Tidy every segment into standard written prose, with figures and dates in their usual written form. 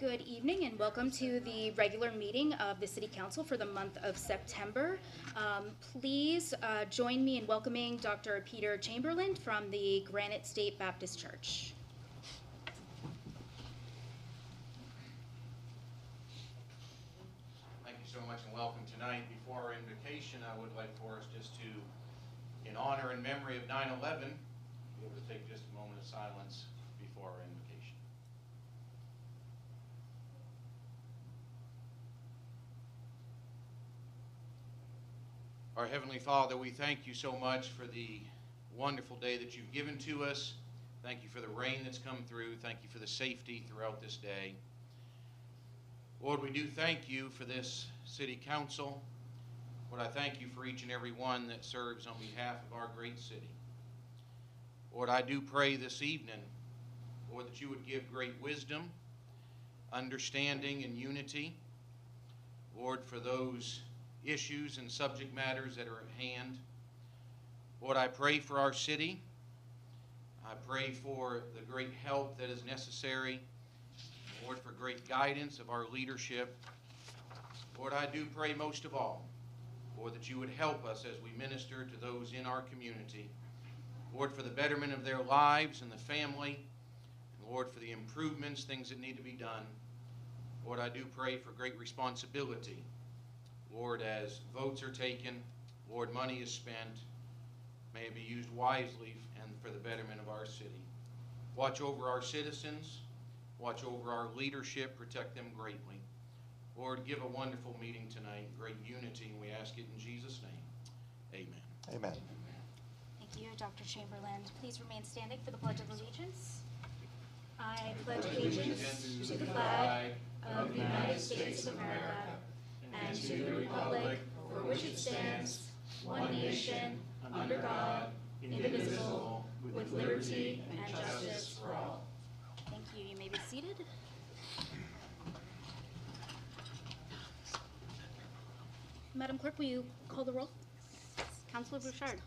Good evening and welcome to the regular meeting of the City Council for the month of September. Please join me in welcoming Dr. Peter Chamberlain from the Granite State Baptist Church. Thank you so much and welcome tonight. Before our invocation, I would like for us just to, in honor and memory of 9/11, be able to take just a moment of silence before our invocation. Our Heavenly Father, we thank you so much for the wonderful day that you've given to us. Thank you for the rain that's come through. Thank you for the safety throughout this day. Lord, we do thank you for this City Council. Lord, I thank you for each and every one that serves on behalf of our great city. Lord, I do pray this evening, Lord, that you would give great wisdom, understanding, and unity. Lord, for those issues and subject matters that are at hand. Lord, I pray for our city. I pray for the great help that is necessary. Lord, for great guidance of our leadership. Lord, I do pray most of all, Lord, that you would help us as we minister to those in our community. Lord, for the betterment of their lives and the family. And Lord, for the improvements, things that need to be done. Lord, I do pray for great responsibility. Lord, as votes are taken, Lord, money is spent, may it be used wisely and for the betterment of our city. Watch over our citizens, watch over our leadership, protect them greatly. Lord, give a wonderful meeting tonight, great unity, and we ask it in Jesus' name. Amen. Amen. Thank you, Dr. Chamberlain. Please remain standing for the Pledge of Allegiance. I pledge allegiance to the flag of the United States of America and to the republic for which it stands, one nation, under God, indivisible, with liberty and justice for all. Thank you. You may be seated. Madam Clerk, will you call the roll? Councilor Bouchard.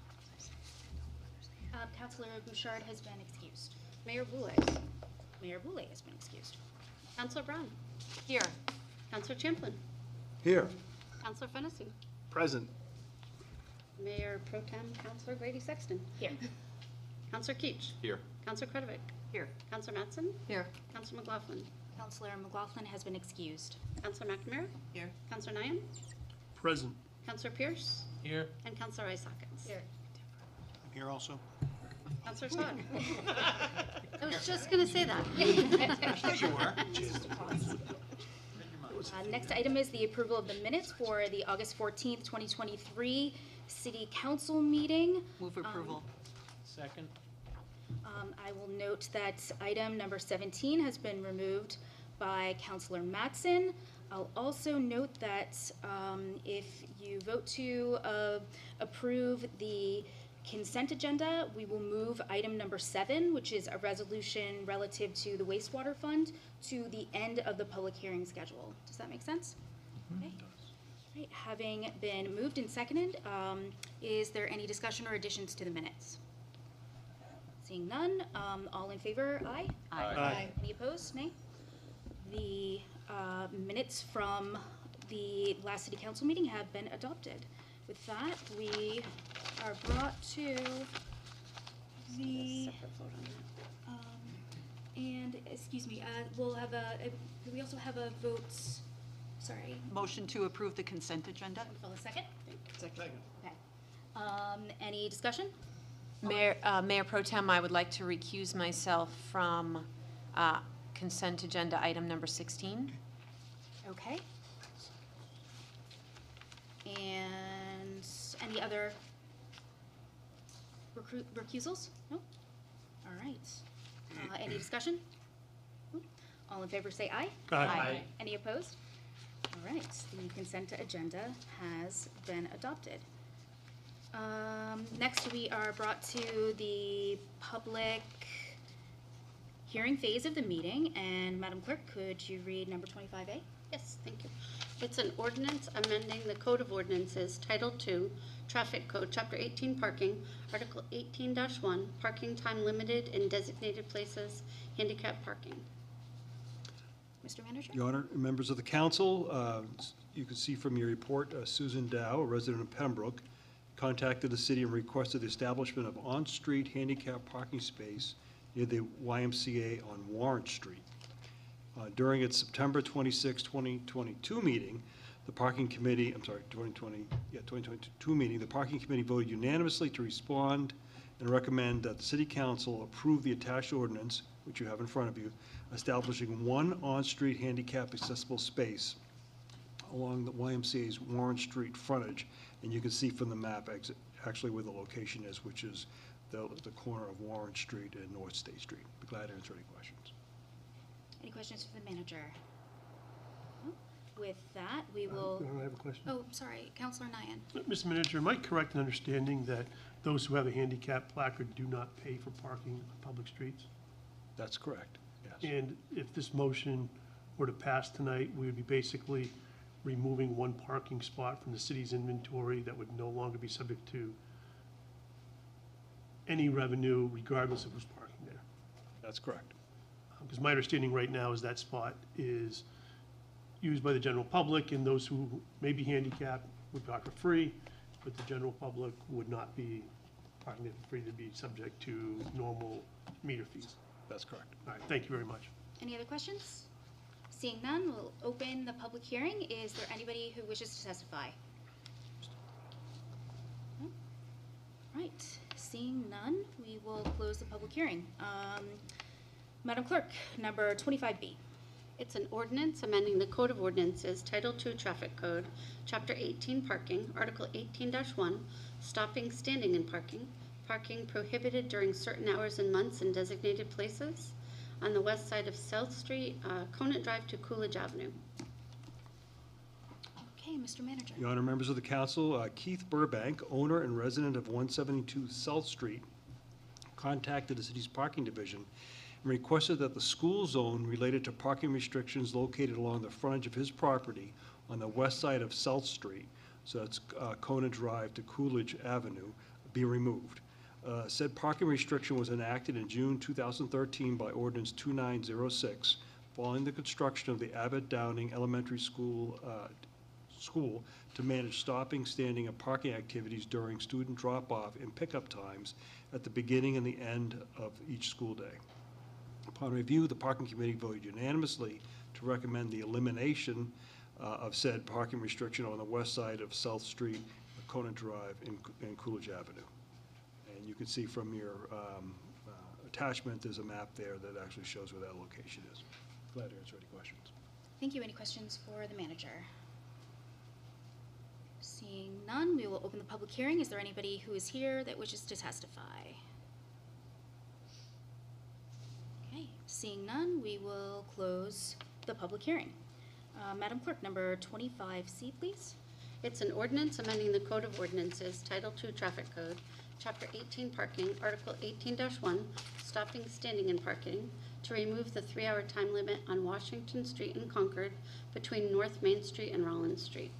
Councilor Bouchard has been excused. Mayor Boulay. Mayor Boulay has been excused. Councilor Brown. Here. Councilor Champlin. Here. Councilor Fennessy. Present. Mayor Pro Tem Councilor Grady Sexton. Here. Councilor Keach. Here. Councilor Kretovic. Here. Councilor Mattson. Here. Councilor McLaughlin. Councilor McLaughlin has been excused. Councilor McNamara. Here. Councilor Nyan. Present. Councilor Pierce. Here. And Councilor Isakis. Here. Here also. Councilor Sod. I was just going to say that. Sure. Next item is the approval of the minutes for the August 14th, 2023 City Council meeting. Move approval. Second. I will note that item number 17 has been removed by Councilor Mattson. I'll also note that if you vote to approve the consent agenda, we will move item number 7, which is a resolution relative to the wastewater fund, to the end of the public hearing schedule. Does that make sense? Okay. Right. Having been moved and seconded, is there any discussion or additions to the minutes? Seeing none, all in favor, aye? Aye. Any opposed, nay? The minutes from the last City Council meeting have been adopted. With that, we are brought to the, Separate vote on that. and excuse me, we'll have do we also have a vote, sorry, Motion to approve the consent agenda. for the second? Second. Okay. Any discussion? Mayor Pro Tem, I would like to recuse myself from consent agenda item number 16. Okay. And any other recusals? No? All right. Any discussion? No? All in favor say aye. Aye. Any opposed? All right, the consent agenda has been adopted. Next, we are brought to the public hearing phase of the meeting, and Madam Clerk, could you read number 25A? Yes, thank you. It's an ordinance amending the Code of Ordinances, Title II, Traffic Code, Chapter 18, Parking, Article 18-1, Parking Time Limited in Designated Places, Handicap Parking. Mr. Manager? Your Honor, members of the council, you can see from your report, Susan Dow, a resident of Pembroke, contacted the city and requested the establishment of on-street handicap parking space near the YMCA on Warren Street. During its September 26, 2022 meeting, the parking committee, 2022 meeting, the parking committee voted unanimously to respond and recommend that the city council approve the attached ordinance, which you have in front of you, establishing one on-street handicap accessible space along the YMCA's Warren Street frontage. And you can see from the map actually where the location is, which is the corner of Warren Street and North State Street. Be glad to answer any questions. Any questions for the manager? No? With that, we will, I have a question. oh, sorry, Counselor Nyan. Mr. Manager, am I correct in understanding that those who have a handicap placard do not pay for parking on public streets? That's correct, yes. And if this motion were to pass tonight, we would be basically removing one parking spot from the city's inventory that would no longer be subject to any revenue regardless of who's parking there. That's correct. Because my understanding right now is that spot is used by the general public, and those who may be handicapped would park for free, but the general public would not be parking there for free, to be subject to normal meter fees. That's correct. All right, thank you very much. Any other questions? Seeing none, we'll open the public hearing. Is there anybody who wishes to testify? No? Right, seeing none, we will close the public hearing. Madam Clerk, number 25B. It's an ordinance amending the Code of Ordinances, Title II Traffic Code, Chapter 18 Parking, Article 18-1, Stopping, Standing, and Parking, parking prohibited during certain hours and months in designated places on the west side of South Street, Conant Drive to Coolidge Avenue. Okay, Mr. Manager. Your Honor, members of the council, Keith Burbank, owner and resident of 172 South Street, contacted the city's parking division and requested that the school zone related to parking restrictions located along the frontage of his property on the west side of South Street, so that's Conant Drive to Coolidge Avenue, be removed. Said parking restriction was enacted in June 2013 by Ordinance 2906, following the construction of the Abbott Downing Elementary School to manage stopping, standing, and parking activities during student drop-off and pickup times at the beginning and the end of each school day. Upon review, the parking committee voted unanimously to recommend the elimination of said parking restriction on the west side of South Street, Conant Drive, and Coolidge Avenue. And you can see from your attachment, there's a map there that actually shows where that location is. Glad to answer any questions. Thank you. Any questions for the manager? Seeing none, we will open the public hearing. Is there anybody who is here that wishes to testify? Okay, seeing none, we will close the public hearing. Madam Clerk, number 25C, please. It's an ordinance amending the Code of Ordinances, Title II Traffic Code, Chapter 18 Parking, Article 18-1, Stopping, Standing, and Parking, to remove the 3-hour time limit on Washington Street in Concord between North Main Street and Rollins Street.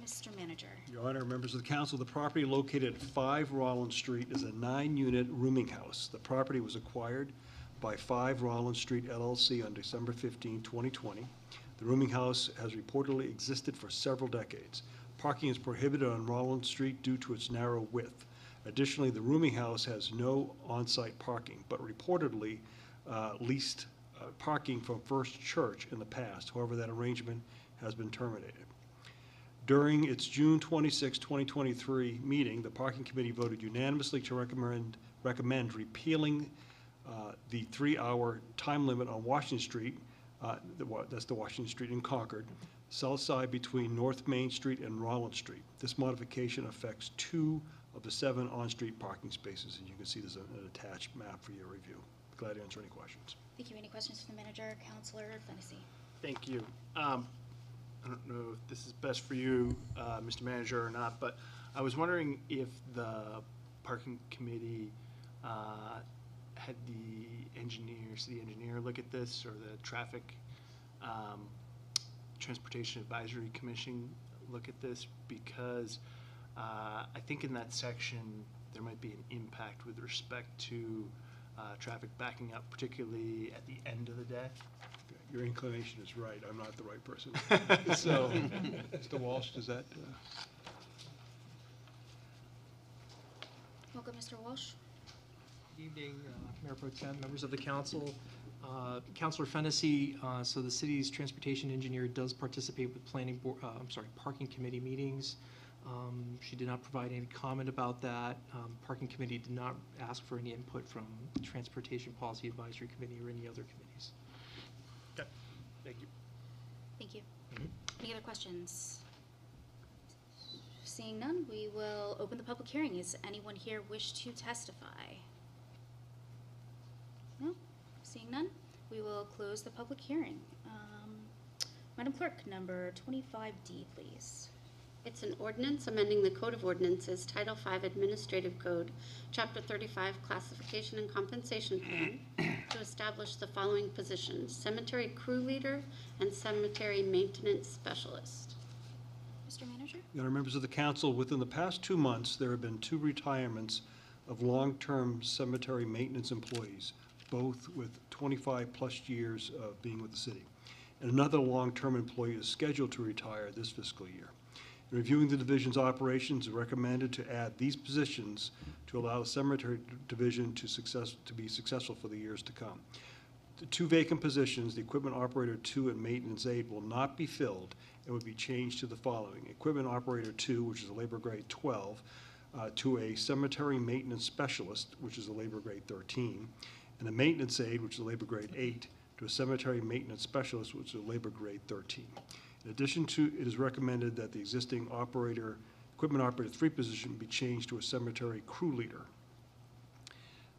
Mr. Manager. Your Honor, members of the council, the property located at 5 Rollins Street is a 9-unit rooming house. The property was acquired by 5 Rollins Street LLC on December 15, 2020. The rooming house has reportedly existed for several decades. Parking is prohibited on Rollins Street due to its narrow width. Additionally, the rooming house has no on-site parking, but reportedly leased parking from First Church in the past. However, that arrangement has been terminated. During its June 26, 2023 meeting, the parking committee voted unanimously to recommend repealing the 3-hour time limit on Washington Street. That's the Washington Street in Concord, south side between North Main Street and Rollins Street. This modification affects 2 of the 7 on-street parking spaces, and you can see there's an attached map for your review. Glad to answer any questions. Thank you. Any questions for the manager? Counselor Fennessy. Thank you. I don't know if this is best for you, Mr. Manager, or not, but I was wondering if the parking committee had the city engineer look at this, or the traffic transportation advisory commission look at this, because I think in that section there might be an impact with respect to traffic backing up, particularly at the end of the day. Your inclination is right, I'm not the right person. So, Mr. Walsh, does that, Welcome, Mr. Walsh. Good evening, Mayor Pro Tem, members of the council. Councilor Fennessy, so the city's transportation engineer does participate with parking committee meetings. She did not provide any comment about that. Parking committee did not ask for any input from Transportation Policy Advisory Committee or any other committees. Okay, thank you. Thank you. Any other questions? Seeing none, we will open the public hearing. Is anyone here wish to testify? No? Seeing none, we will close the public hearing. Madam Clerk, number 25D, please. It's an ordinance amending the Code of Ordinances, Title V Administrative Code, Chapter 35 Classification and Compensation Plan, to establish the following positions: cemetery crew leader and cemetery maintenance specialist. Mr. Manager? Your Honor, members of the council, within the past 2 months, there have been 2 retirements of long-term cemetery maintenance employees, both with 25-plus years of being with the city. And another long-term employee is scheduled to retire this fiscal year. In reviewing the division's operations, it recommended to add these positions to allow the cemetery division to be successful for the years to come. The 2 vacant positions, the equipment operator 2 and maintenance aide, will not be filled and would be changed to the following: equipment operator 2, which is a labor grade 12, to a cemetery maintenance specialist, which is a labor grade 13, and a maintenance aide, which is a labor grade 8, to a cemetery maintenance specialist, which is a labor grade 13. In addition to, it is recommended that the existing equipment operator 3 position be changed to a cemetery crew leader.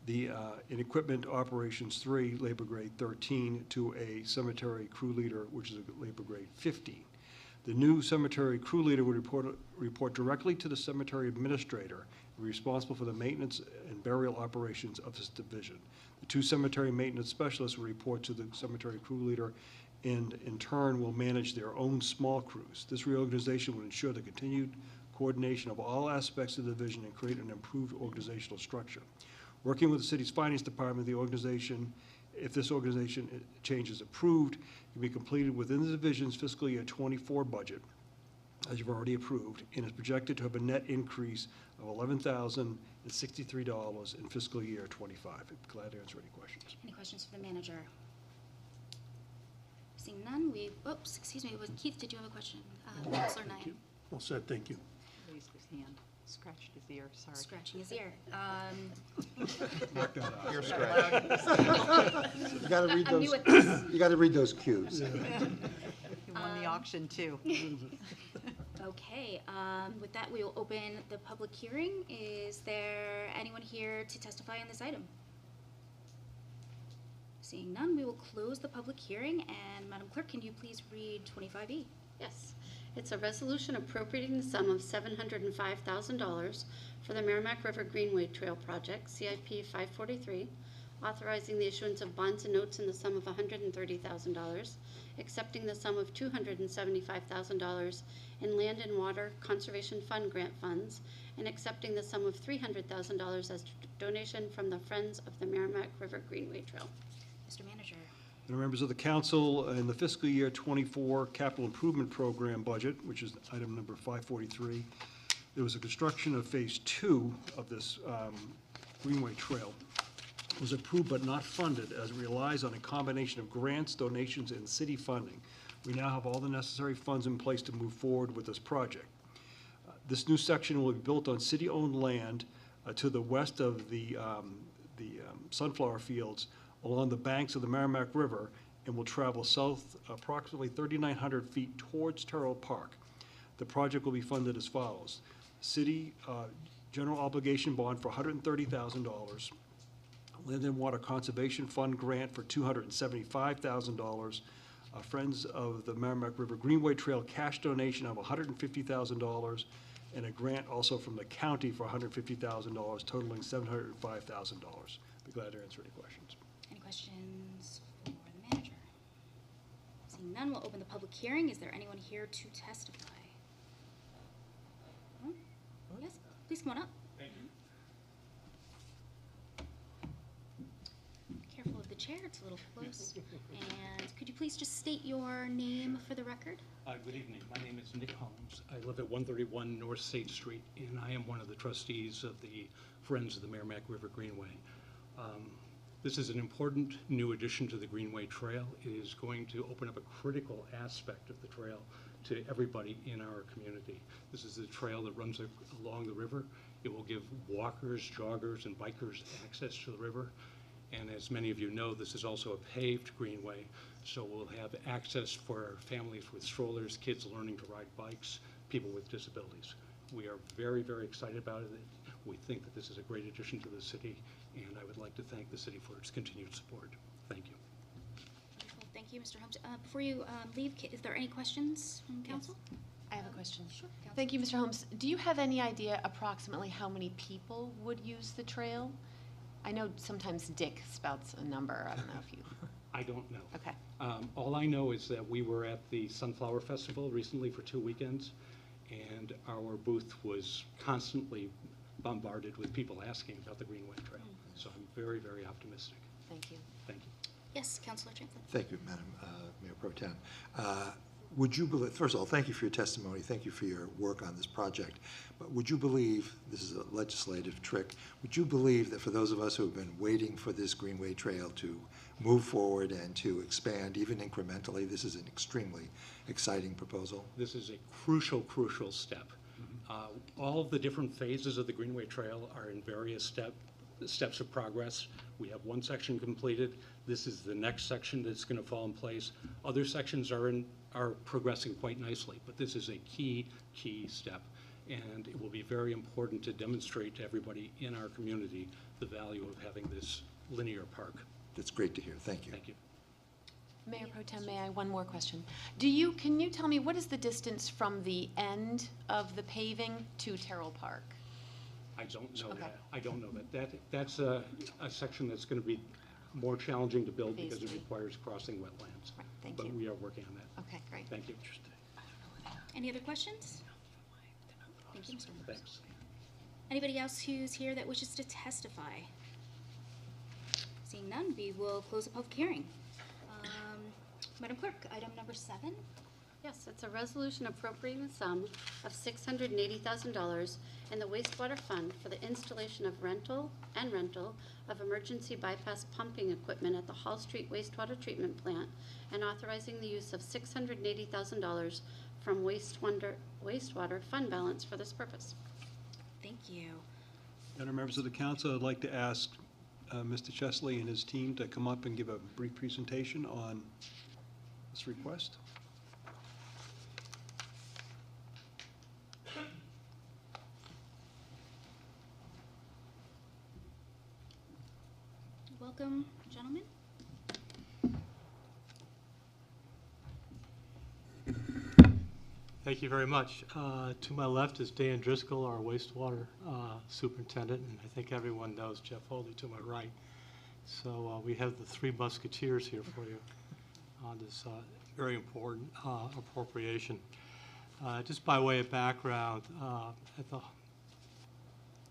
In equipment operations 3, labor grade 13, to a cemetery crew leader, which is a labor grade 15. The new cemetery crew leader would report directly to the cemetery administrator and be responsible for the maintenance and burial operations of this division. The 2 cemetery maintenance specialists will report to the cemetery crew leader and in turn will manage their own small crews. This reorganization would ensure the continued coordination of all aspects of the division and create an improved organizational structure. Working with the city's finance department, the organization, if this organization change is approved, can be completed within the division's fiscal year 24 budget, as you've already approved, and is projected to have a net increase of $11,063 in fiscal year 25. I'm glad to answer any questions. Any questions for the manager? Seeing none, excuse me, Keith, did you have a question? Councilor Thank Nye. you. Well said, thank you. Raised his hand, scratched his ear, sorry. Scratching his ear. Knock that out. You're scratching. You gotta read I'm new those, at this. you gotta read those cues. He won the auction too. Okay, with that, we will open the public hearing. Is there anyone here to testify on this item? Seeing none, we will close the public hearing, and Madam Clerk, can you please read 25E? Yes. It's a resolution appropriating the sum of $705,000 for the Merrimack River Greenway Trail Project, CIP 543, authorizing the issuance of bonds and notes in the sum of $130,000, accepting the sum of $275,000 in Land and Water Conservation Fund grant funds, and accepting the sum of $300,000 as donation from the Friends of the Merrimack River Greenway Trail. Mr. Manager. And members of the council, in the fiscal year 24 capital improvement program budget, which is item number 543, there was a construction of phase 2 of this Greenway Trail. It was approved but not funded, as it relies on a combination of grants, donations, and city funding. We now have all the necessary funds in place to move forward with this project. This new section will be built on city-owned land to the west of the sunflower fields along the banks of the Merrimack River and will travel south approximately 3,900 feet towards Terrell Park. The project will be funded as follows: city general obligation bond for $130,000, Land and Water Conservation Fund grant for $275,000, Friends of the Merrimack River Greenway Trail cash donation of $150,000, and a grant also from the county for $150,000, totaling $705,000. Be glad to answer any questions. Any questions for the manager? Seeing none, we'll open the public hearing. Is there anyone here to testify? No? Yes, please come on up. Thank you. Careful of the chair, it's a little close. And could you please just state your name for the record? Good evening. My name is Nick Holmes. I live at 131 North State Street, and I am one of the trustees of the Friends of the Merrimack River Greenway. This is an important new addition to the Greenway Trail. It is going to open up a critical aspect of the trail to everybody in our community. This is a trail that runs along the river. It will give walkers, joggers, and bikers access to the river. And as many of you know, this is also a paved greenway, so we'll have access for families with strollers, kids learning to ride bikes, people with disabilities. We are very, very excited about it. We think that this is a great addition to the city, and I would like to thank the city for its continued support. Thank you. Wonderful. Thank you, Mr. Holmes. Before you leave, is there any questions from council? I have a question. Sure. Council. Thank you, Mr. Holmes. Do you have any idea approximately how many people would use the trail? I know sometimes Dick spouts a number. I don't know if you... I don't know. Okay. All I know is that we were at the Sunflower Festival recently for 2 weekends, and our booth was constantly bombarded with people asking about the Greenway Trail. So I'm very, very optimistic. Thank you. Thank you. Yes, Councilor Champlin. Thank you, Madam Mayor Pro Tem. Would you believe, first of all, thank you for your testimony, thank you for your work on this project, but would you believe, this is a legislative trick, would you believe that for those of us who have been waiting for this Greenway Trail to move forward and to expand even incrementally, this is an extremely exciting proposal? This is a crucial, crucial step. All of the different phases of the Greenway Trail are in various steps of progress. We have one section completed. This is the next section that's going to fall in place. Other sections are progressing quite nicely, but this is a key step, and it will be very important to demonstrate to everybody in our community the value of having this linear park. That's great to hear. Thank you. Thank you. Mayor Pro Tem, may I, one more question. Can you tell me what is the distance from the end of the paving to Terrell Park? I don't know Okay. that. I don't know that. That's a section that's going to be more challenging to build Phase because it three. requires crossing wetlands. Right, thank But you. we are working on that. Okay, great. Thank you. Any other questions? Thank you, Mr. Holmes. Thanks. Anybody else who's here that wishes to testify? Seeing none, we will close the public hearing. Madam Clerk, item number 7. Yes, it's a resolution appropriating the sum of $680,000 in the wastewater fund for the installation of rental of emergency bypass pumping equipment at the Hall Street wastewater treatment plant and authorizing the use of $680,000 from wastewater fund balance for this purpose. Thank you. Other members of the council, I'd like to ask Mr. Chesley and his team to come up and give a brief presentation on this request. Welcome, gentlemen. Thank you very much. To my left is Dan Driscoll, our wastewater superintendent, and I think everyone knows Jeff Holdy to my right. So we have the 3 musketeers here for you on this very important appropriation. Just by way of background, at the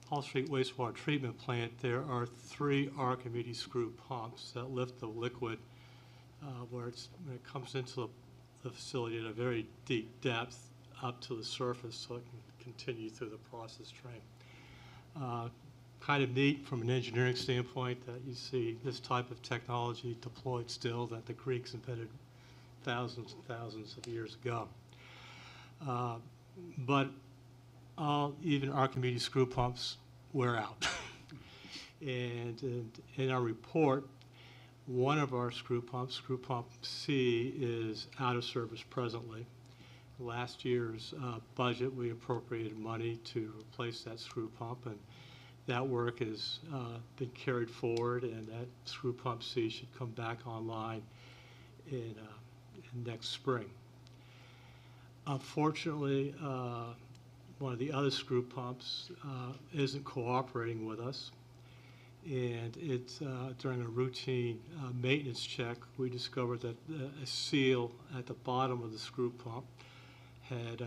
Hall Street wastewater treatment plant, there are 3 Archimedes screw pumps that lift the liquid when it comes into the facility at a very deep depth up to the surface so it can continue through the process stream. Kind of neat from an engineering standpoint that you see this type of technology deployed still that the Greeks invented thousands and thousands of years ago. But even Archimedes screw pumps wear out. And in our report, one of our screw pumps, screw pump C, is out of service presently. Last year's budget, we appropriated money to replace that screw pump, and that work has been carried forward, and that screw pump C should come back online in next spring. Unfortunately, one of the other screw pumps isn't cooperating with us. And it's during a routine maintenance check, we discovered that a seal at the bottom of the screw pump had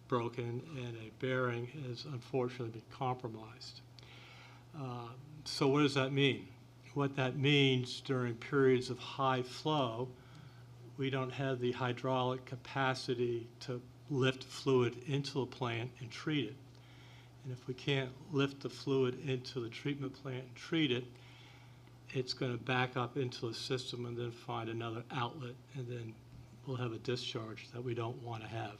broken, and a bearing has unfortunately been compromised. So what does that mean? What that means during periods of high flow, we don't have the hydraulic capacity to lift fluid into the plant and treat it. And if we can't lift the fluid into the treatment plant and treat it, it's going to back up into the system and then find another outlet, and then we'll have a discharge that we don't want to have.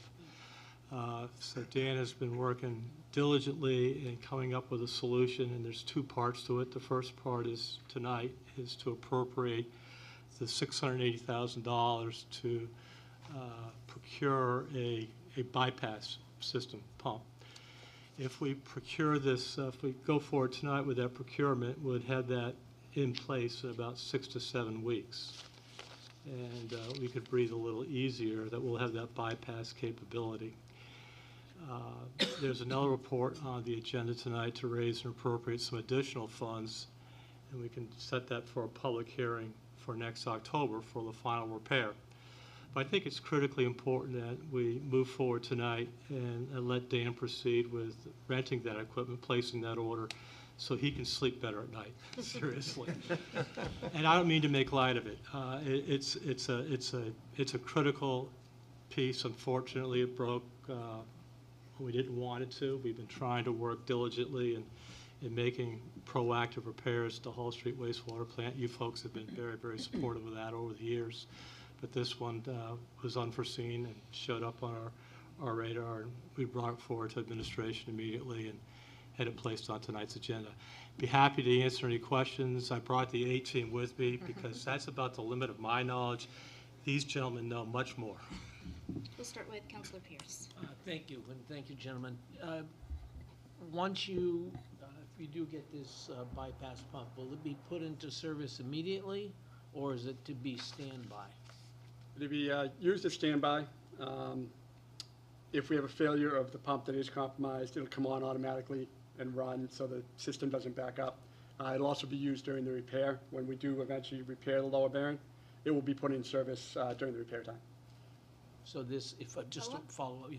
So Dan has been working diligently in coming up with a solution, and there's two parts to it. The first part is tonight is to appropriate the $680,000 to procure a bypass system pump. If we procure this, if we go forward tonight with that procurement, we'd have that in place in about 6 to 7 weeks. And we could breathe a little easier that we'll have that bypass capability. There's another report on the agenda tonight to raise and appropriate some additional funds, and we can set that for a public hearing for next October for the final repair. But I think it's critically important that we move forward tonight and let Dan proceed with renting that equipment, placing that order, so he can sleep better at night, seriously. And I don't mean to make light of it. It's a critical piece. Unfortunately, it broke. We didn't want it to. We've been trying to work diligently in making proactive repairs to Hall Street wastewater plant. You folks have been very, very supportive of that over the years. But this one was unforeseen and showed up on our radar, and we brought it forward to administration immediately and had it placed on tonight's agenda. Be happy to answer any questions. I brought the A-team with me because that's about the limit of my knowledge. These gentlemen know much more. We'll start with Councilor Pierce. Thank you, and thank you, gentlemen. Once you, if you do get this bypass pump, will it be put into service immediately, or is it to be standby? It'll be used as standby. If we have a failure of the pump that is compromised, it'll come on automatically and run so the system doesn't back up. It'll also be used during the repair. When we do eventually repair the lower bearing, it will be put in service during the repair time. So this, if just to follow up,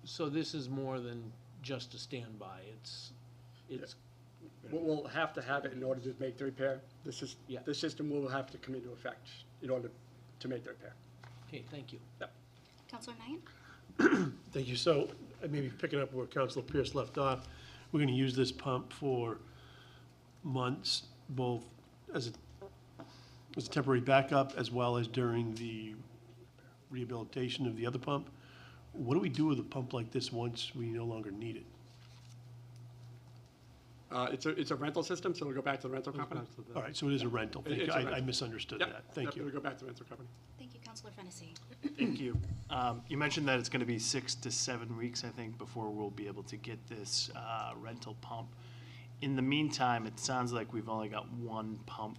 so this is more than just a standby. It's We'll have to have it in order to make the repair. The system will have to come into effect in order to make the repair. Okay, thank you. Yep. Councilor Knight? Thank you. So maybe picking up where Councilor Pierce left off, we're going to use this pump for months, both as a temporary backup as well as during the rehabilitation of the other pump. What do we do with a pump like this once we no longer need it? It's a rental system, so it'll go back to the rental company. All right, so it is a rental. Thank you. It's a rental. I misunderstood Yep, that. Thank you. It'll go back to the rental company. Thank you, Councilor Fennessy. Thank you. You mentioned that it's going to be 6 to 7 weeks, I think, before we'll be able to get this rental pump. In the meantime, it sounds like we've only got one pump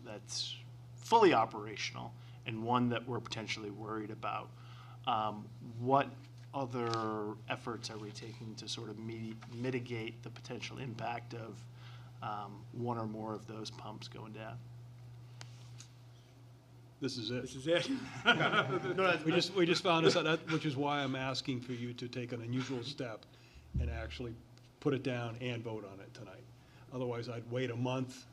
that's fully operational and one that we're potentially worried about. What other efforts are we taking to sort of mitigate the potential impact of one or more of those pumps going down? This is it. This is it. We just found this out, which is why I'm asking for you to take an unusual step and actually put it down and vote on it tonight. Otherwise, I'd wait a month,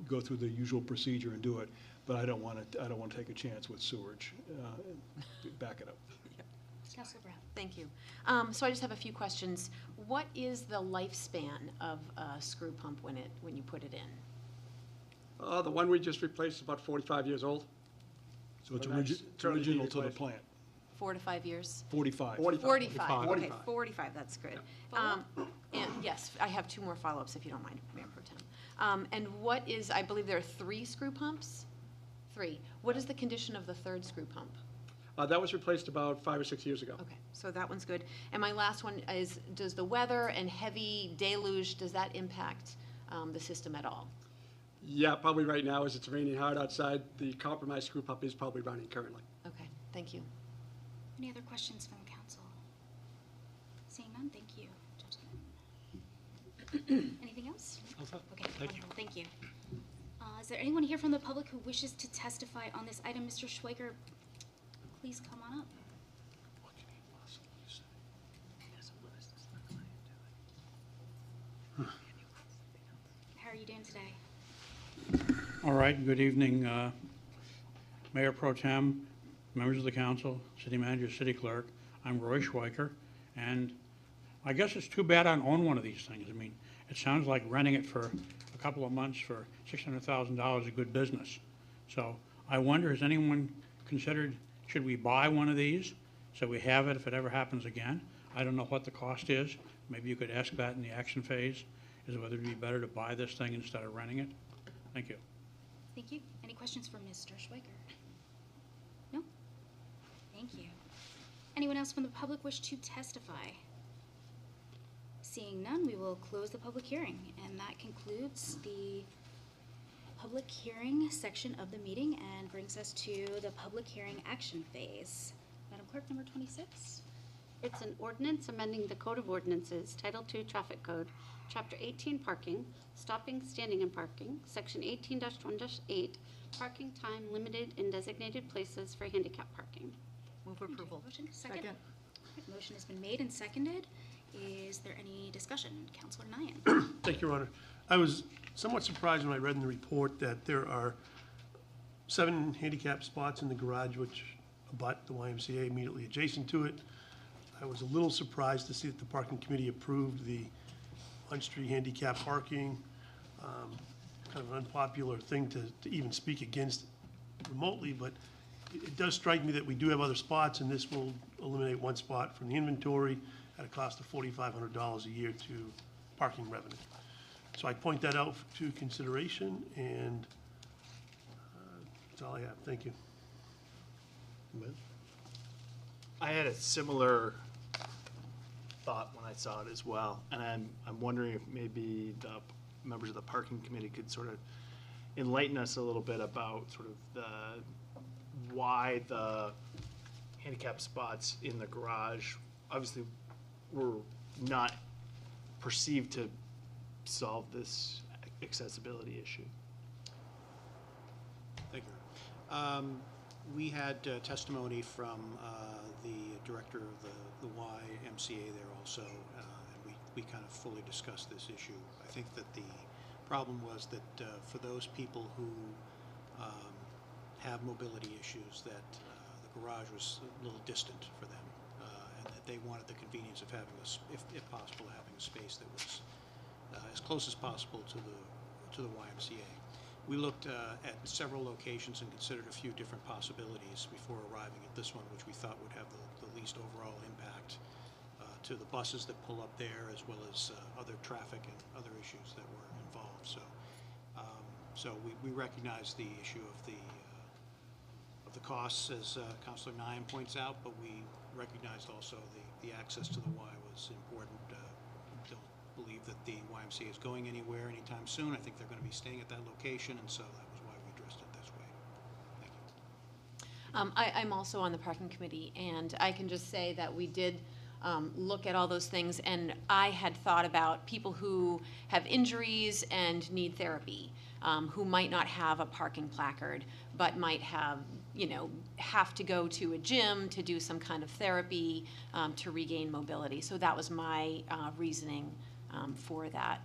go through the usual procedure and do it, but I don't want to take a chance with sewerage. Back it up. Councilor Brown? Thank you. So I just have a few questions. What is the lifespan of a screw pump when you put it in? The one we just replaced is about 45 years old. So it's that's currently original to the replaced. plant. 4 to 5 years? 45. 45, okay, 45. 45, that's good. And yes, I have 2 more follow-ups if you don't mind, Mayor Pro Tem. And what is, I believe there are 3 screw pumps? 3. What is the condition of the 3rd screw pump? That was replaced about 5 or 6 years ago. Okay, so that one's good. And my last one is, does the weather and heavy deluge, does that impact the system at all? Yeah, probably right now as it's raining hard outside, the compromised screw pump is probably running currently. Okay, thank you. Any other questions from council? Seeing none, thank you. Anything else? Okay, wonderful, thank you. Is there anyone here from the public who wishes to testify on this item? Mr. Schweiger, please come on up. How are you doing today? All right, good evening, Mayor Pro Tem, members of the council, city manager, city clerk. I'm Roy Schweiker, and I guess it's too bad I don't own one of these things. I mean, it sounds like renting it for a couple of months for $600,000 is good business. So I wonder, has anyone considered, should we buy one of these so we have it if it ever happens again? I don't know what the cost is. Maybe you could ask that in the action phase, is whether it'd be better to buy this thing instead of renting it. Thank you. Thank you. Any questions for Mr. Schweiker? No? Thank you. Anyone else from the public wish to testify? Seeing none, we will close the public hearing, and that concludes the public hearing section of the meeting and brings us to the public hearing action phase. Madam Clerk, number 26. It's an ordinance amending the Code of Ordinances, Title II Traffic Code, Chapter 18 Parking, Stopping, Standing, and Parking, Section 18-1-8, Parking Time Limited in Designated Places for Handicap Parking. Move approval. Motion, second. Motion has been made and seconded. Is there any discussion? Councilor Nyan. Thank you, Your Honor. I was somewhat surprised when I read in the report that there are 7 handicap spots in the garage which abut the YMCA immediately adjacent to it. I was a little surprised to see that the parking committee approved the on-street handicap parking. Kind of an unpopular thing to even speak against remotely, but it does strike me that we do have other spots, and this will eliminate one spot from the inventory at a cost of $4,500 a year to parking revenue. So I point that out to consideration, and that's all I have. Thank you. I had a similar thought when I saw it as well, and I'm wondering if maybe the members of the parking committee could sort of enlighten us a little bit about sort of why the handicap spots in the garage obviously were not perceived to solve this accessibility issue. Thank you. We had testimony from the director of the YMCA there also, and we kind of fully discussed this issue. I think that the problem was that for those people who have mobility issues, that the garage was a little distant for them, and that they wanted the convenience of having, if possible, having a space that was as close as possible to the YMCA. We looked at several locations and considered a few different possibilities before arriving at this one, which we thought would have the least overall impact to the buses that pull up there, as well as other traffic and other issues that were involved. So we recognize the issue of the costs, as Councilor Nyan points out, but we recognized also the access to the Y was important. Don't believe that the YMCA is going anywhere anytime soon. I think they're going to be staying at that location, and so that was why we addressed it this way. Thank you. I'm also on the parking committee, and I can just say that we did look at all those things, and I had thought about people who have injuries and need therapy, who might not have a parking placard, but might have, have to go to a gym to do some kind of therapy to regain mobility. So that was my reasoning for that.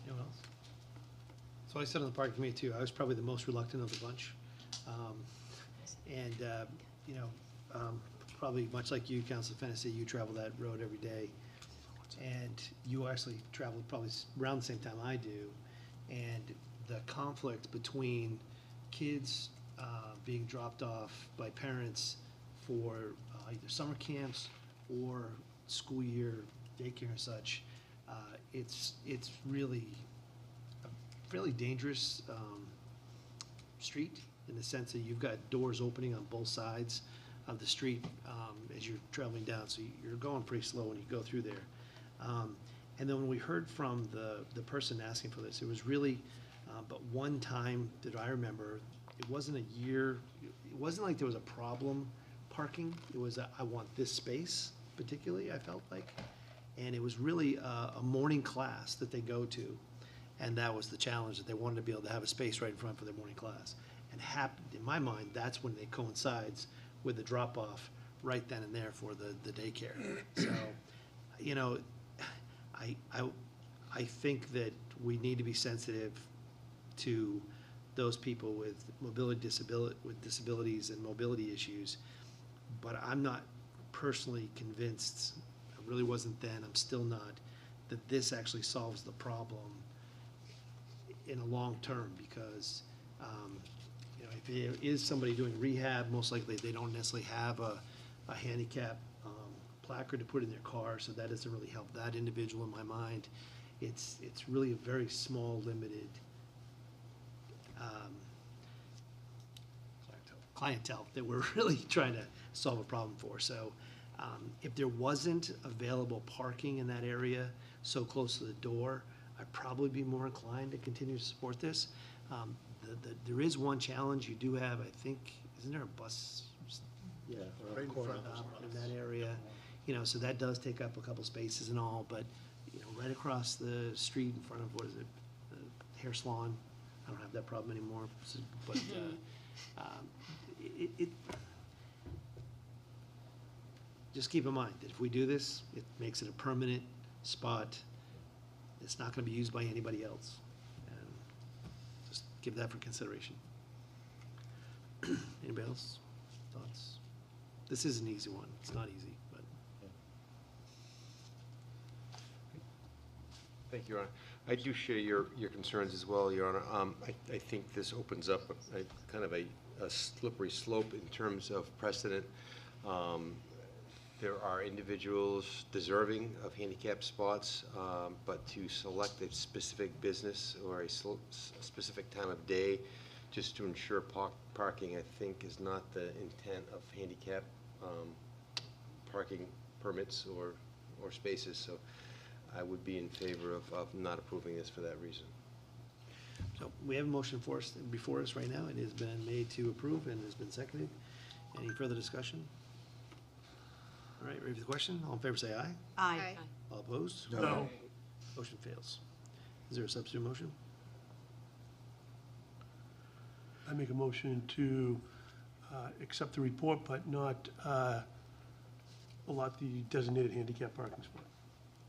Anyone else? So I sat on the parking committee too. I was probably the most reluctant of the bunch. Probably much like you, Councilor Fennessy, you travel that road every day. And you actually travel probably around the same time I do. And the conflict between kids being dropped off by parents for either summer camps or school year daycare and such, it's really a fairly dangerous street, in the sense that you've got doors opening on both sides of the street as you're traveling down, so you're going pretty slow when you go through there. And then when we heard from the person asking for this, it was really but one time that I remember. It wasn't a year, it wasn't like there was a problem parking, it was I want this space particularly, I felt like. And it was really a morning class that they go to, and that was the challenge, that they wanted to be able to have a space right in front for their morning class. And in my mind, that's when it coincides with the drop-off right then and there for the daycare. So, I think that we need to be sensitive to those people with disabilities and mobility issues, but I'm not personally convinced, I really wasn't then, I'm still not, that this actually solves the problem in a long term, because, you know, if there is somebody doing rehab, most likely they don't necessarily have a handicap placard to put in their car, so that doesn't really help that individual in my mind. It's really a very small, limited clientele that we're really trying to solve a problem for. So if there wasn't available parking in that area so close to the door, I'd probably be more inclined to continue to support this. There is one challenge. You do have, I think, isn't there a bus? Yeah, right in front of us. in that area, you know, so that does take up a couple spaces and all, but, you know, right across the street in front of, what is it, the hair salon, I don't have that problem anymore, but, just keep in mind that if we do this, it makes it a permanent spot. It's not gonna be used by anybody else, and just give that for consideration. Anybody else? Thoughts? This is an easy one. It's not easy, but. Thank you, Your Honor. I do share your concerns as well, Your Honor. I think this opens up kind of a slippery slope in terms of precedent. There are individuals deserving of handicap spots, but to select a specific business or a specific time of day just to ensure parking, I think, is not the intent of handicap parking permits or spaces. So I would be in favor of not approving this for that reason. So we have a motion before us right now. It has been made to approve and has been seconded. Any further discussion? All right, ready for the question? All in favor say aye. Aye. All opposed? No. Motion fails. Is there a substitute motion? I make a motion to accept the report, but not allot the designated handicap parking spot.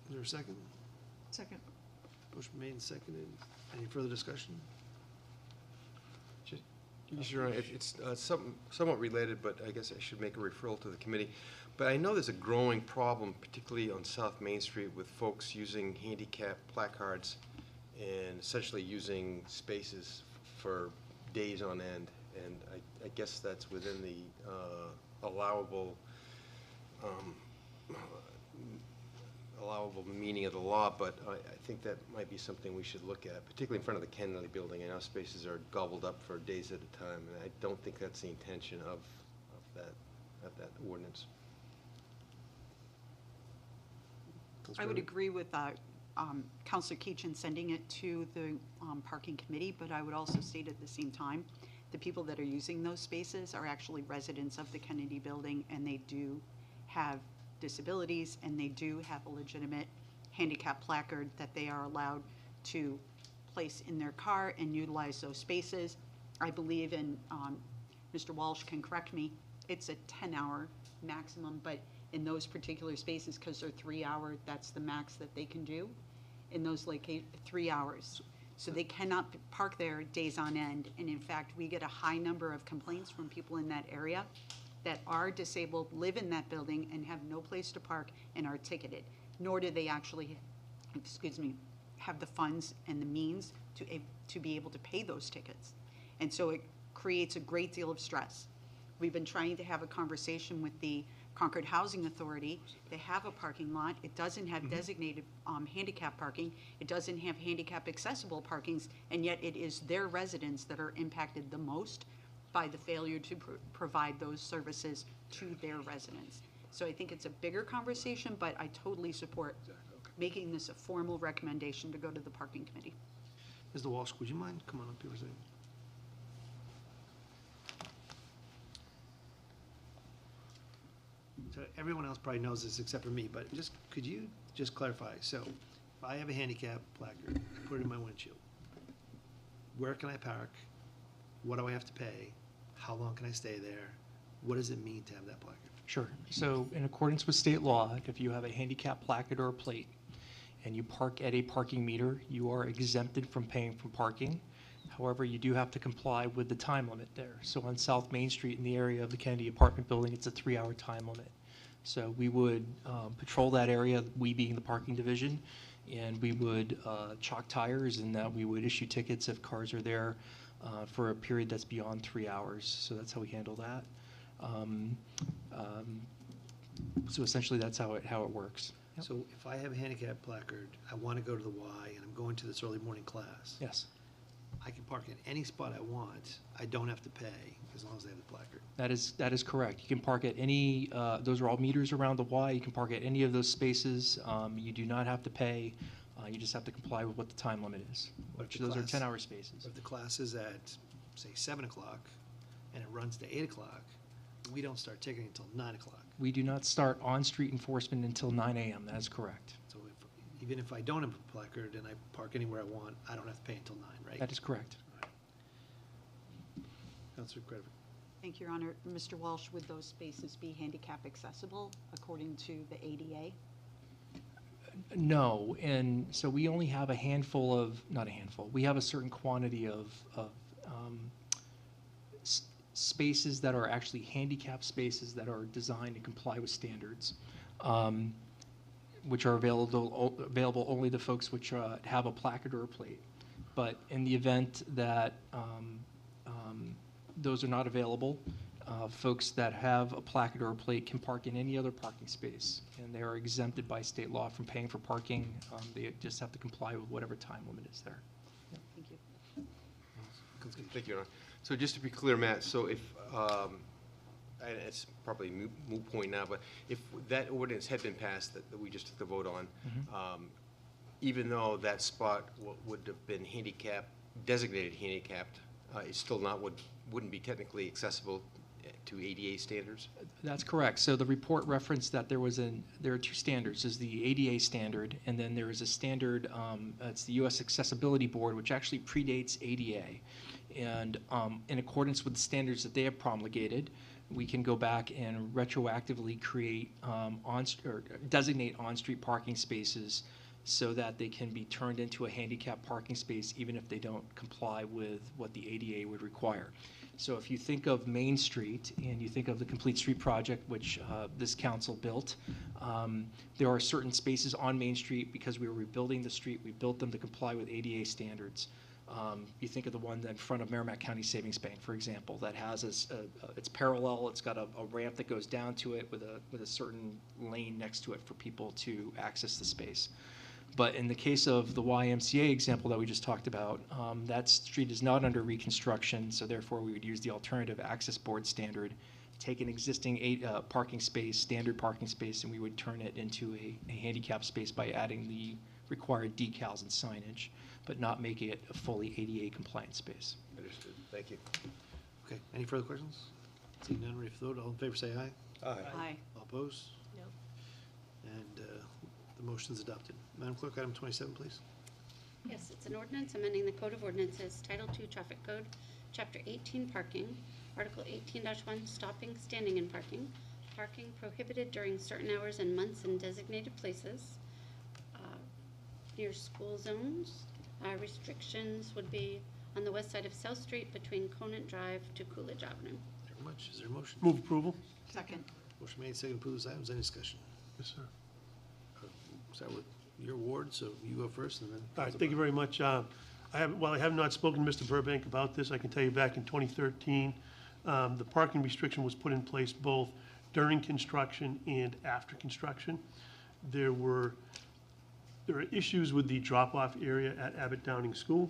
Is there a second? Second. Motion made and seconded. Any further discussion? Yes, Your Honor, it's somewhat related, but I guess I should make a referral to the committee. But I know there's a growing problem, particularly on South Main Street, with folks using handicap placards and essentially using spaces for days on end. And I guess that's within the allowable meaning of the law, but I think that might be something we should look at, particularly in front of the Kennedy building. I know spaces are gobbled up for days at a time, and I don't think that's the intention of that ordinance. I would agree with Counselor Keachin sending it to the parking committee, but I would also state at the same time, the people that are using those spaces are actually residents of the Kennedy building, and they do have disabilities, and they do have a legitimate handicap placard that they are allowed to place in their car and utilize those spaces. I believe, and Mr. Walsh can correct me, it's a 10-hour maximum, but in those particular spaces, because they're 3-hour, that's the max that they can do in those 3 hours. So they cannot park there days on end, and in fact, we get a high number of complaints from people in that area that are disabled, live in that building, and have no place to park and are ticketed, nor do they actually, have the funds and the means to be able to pay those tickets. And so it creates a great deal of stress. We've been trying to have a conversation with the Concord Housing Authority. They have a parking lot. It doesn't have designated handicap parking. It doesn't have handicap accessible parkings, and yet it is their residents that are impacted the most by the failure to provide those services to their residents. So I think it's a bigger conversation, but I totally support making this a formal recommendation to go to the parking committee. Mr. Walsh, would you mind coming up here a second? So everyone else probably knows this except for me, but could you just clarify? So if I have a handicap placard, put it in my windshield, where can I park? What do I have to pay? How long can I stay there? What does it mean to have that placard? Sure. So in accordance with state law, if you have a handicap placard or a plate, and you park at a parking meter, you are exempted from paying for parking. However, you do have to comply with the time limit there. So on South Main Street in the area of the Kennedy apartment building, it's a 3-hour time limit. So we would patrol that area, we being the parking division, and we would chalk tires, and that we would issue tickets if cars are there for a period that's beyond 3 hours. So that's how we handle that. So essentially, that's how it works. Yep. So if I have a handicap placard, I want to go to the Y, and I'm going to this early morning class. Yes. I can park in any spot I want. I don't have to pay as long as I have the placard. That is correct. You can park at any, those are all meters around the Y. You can park at any of those spaces. You do not have to pay. You just have to comply with what the time limit is, which those are 10-hour spaces. If the class is at, say, 7 o'clock, and it runs to 8 o'clock, we don't start ticketing until 9 o'clock. We do not start on-street enforcement until 9 a.m. That is correct. So even if I don't have a placard and I park anywhere I want, I don't have to pay until 9, right? That is correct. Councilor Crediver. Thank you, Your Honor. Mr. Walsh, would those spaces be handicap accessible according to the ADA? No, and so we only have a handful of, not a handful, we have a certain quantity of spaces that are actually handicap spaces that are designed to comply with standards, which are available only to folks which have a placard or a plate. But in the event that those are not available, folks that have a placard or a plate can park in any other parking space, and they are exempted by state law from paying for parking. They just have to comply with whatever time limit is there. Thank you. Thank you, Your Honor. So just to be clear, Matt, so if, and it's probably a moot point now, but if that ordinance had been passed that we just took the vote on, even though that spot would have been designated handicapped, it still wouldn't be technically accessible to ADA standards? That's correct. So the report referenced that there are two standards. There's the ADA standard, and then there is a standard, it's the U.S. Accessibility Board, which actually predates ADA. And in accordance with the standards that they have promulgated, we can go back and retroactively create or designate on-street parking spaces so that they can be turned into a handicap parking space even if they don't comply with what the ADA would require. So if you think of Main Street and you think of the Complete Street Project, which this council built, there are certain spaces on Main Street because we were rebuilding the street. We built them to comply with ADA standards. You think of the one in front of Merrimack County Savings Bank, for example, that has it's parallel. It's got a ramp that goes down to it with a certain lane next to it for people to access the space. But in the case of the YMCA example that we just talked about, that street is not under reconstruction, so therefore we would use the alternative access board standard, take an existing parking space, standard parking space, and we would turn it into a handicap space by adding the required decals and signage, but not making it a fully ADA compliant space. Understood. Thank you. Okay, any further questions? Seeing none, ready for the vote. All in favor, say aye. Aye. Aye. All opposed? No. And the motion is adopted. Madam Clerk, item 27, please. Yes, it's an ordinance amending the Code of Ordinances, Title II Traffic Code, Chapter 18 Parking, Article 18-1 Stopping, Standing, and Parking, parking prohibited during certain hours and months in designated places, near school zones. Restrictions would be on the west side of South Street between Conant Drive to Coolidge Avenue. Thank you very much. Is there a motion? Move approval. Second. Motion made, second, approve those items. Any discussion? Yes, sir. Start with your ward, so you go first, and then. All right, thank you very much. While I have not spoken to Mr. Burbank about this, I can tell you back in 2013, the parking restriction was put in place both during construction and after construction. There are issues with the drop-off area at Abbott Downing School.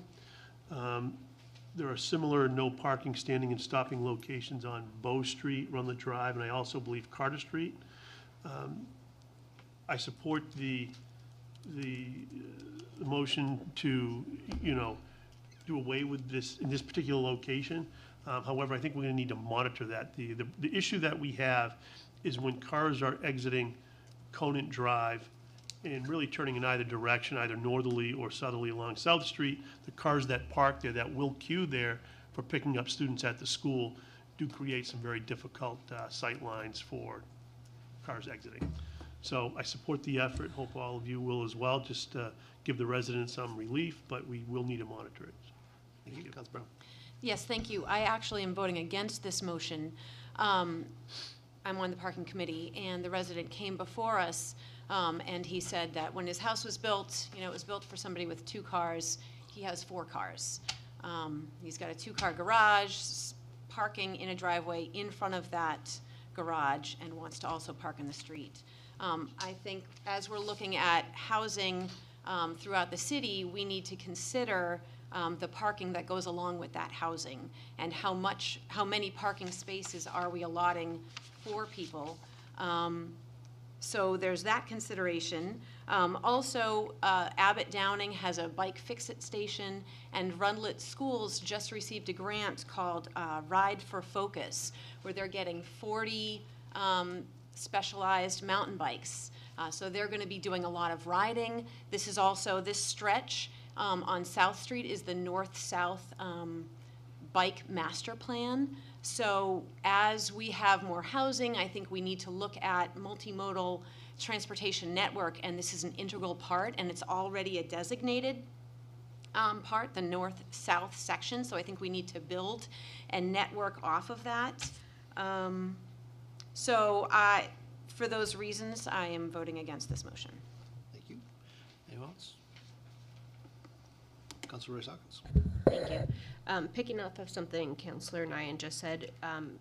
There are similar no parking, standing, and stopping locations on Bow Street, Runlet Drive, and I also believe Carter Street. I support the motion to, do away with this in this particular location. However, I think we're going to need to monitor that. The issue that we have is when cars are exiting Conant Drive and really turning in either direction, either northerly or southerly along South Street, the cars that park there, that will queue there for picking up students at the school, do create some very difficult sight lines for cars exiting. So I support the effort, hope all of you will as well, just give the residents some relief, but we will need to monitor it. Thank you. Councilor Brown. Yes, thank you. I actually am voting against this motion. I'm on the parking committee, and the resident came before us, and he said that when his house was built, you know, it was built for somebody with 2 cars. He has 4 cars. He's got a 2-car garage, parking in a driveway in front of that garage, and wants to also park in the street. I think as we're looking at housing throughout the city, we need to consider the parking that goes along with that housing, and how many parking spaces are we allotting for people. So there's that consideration. Also, Abbott Downing has a bike fix-it station, and Rundlet Schools just received a grant called Ride for Focus, where they're getting 40 specialized mountain bikes. So they're going to be doing a lot of riding. This is also, this stretch on South Street is the north-south bike master plan. So as we have more housing, I think we need to look at multimodal transportation network, and this is an integral part, and it's already a designated part, the north-south section, so I think we need to build and network off of that. For those reasons, I am voting against this motion. Thank you. Anyone else? Councilor Royce Hawkins. Thank you. Picking up of something Councilor Nyan just said,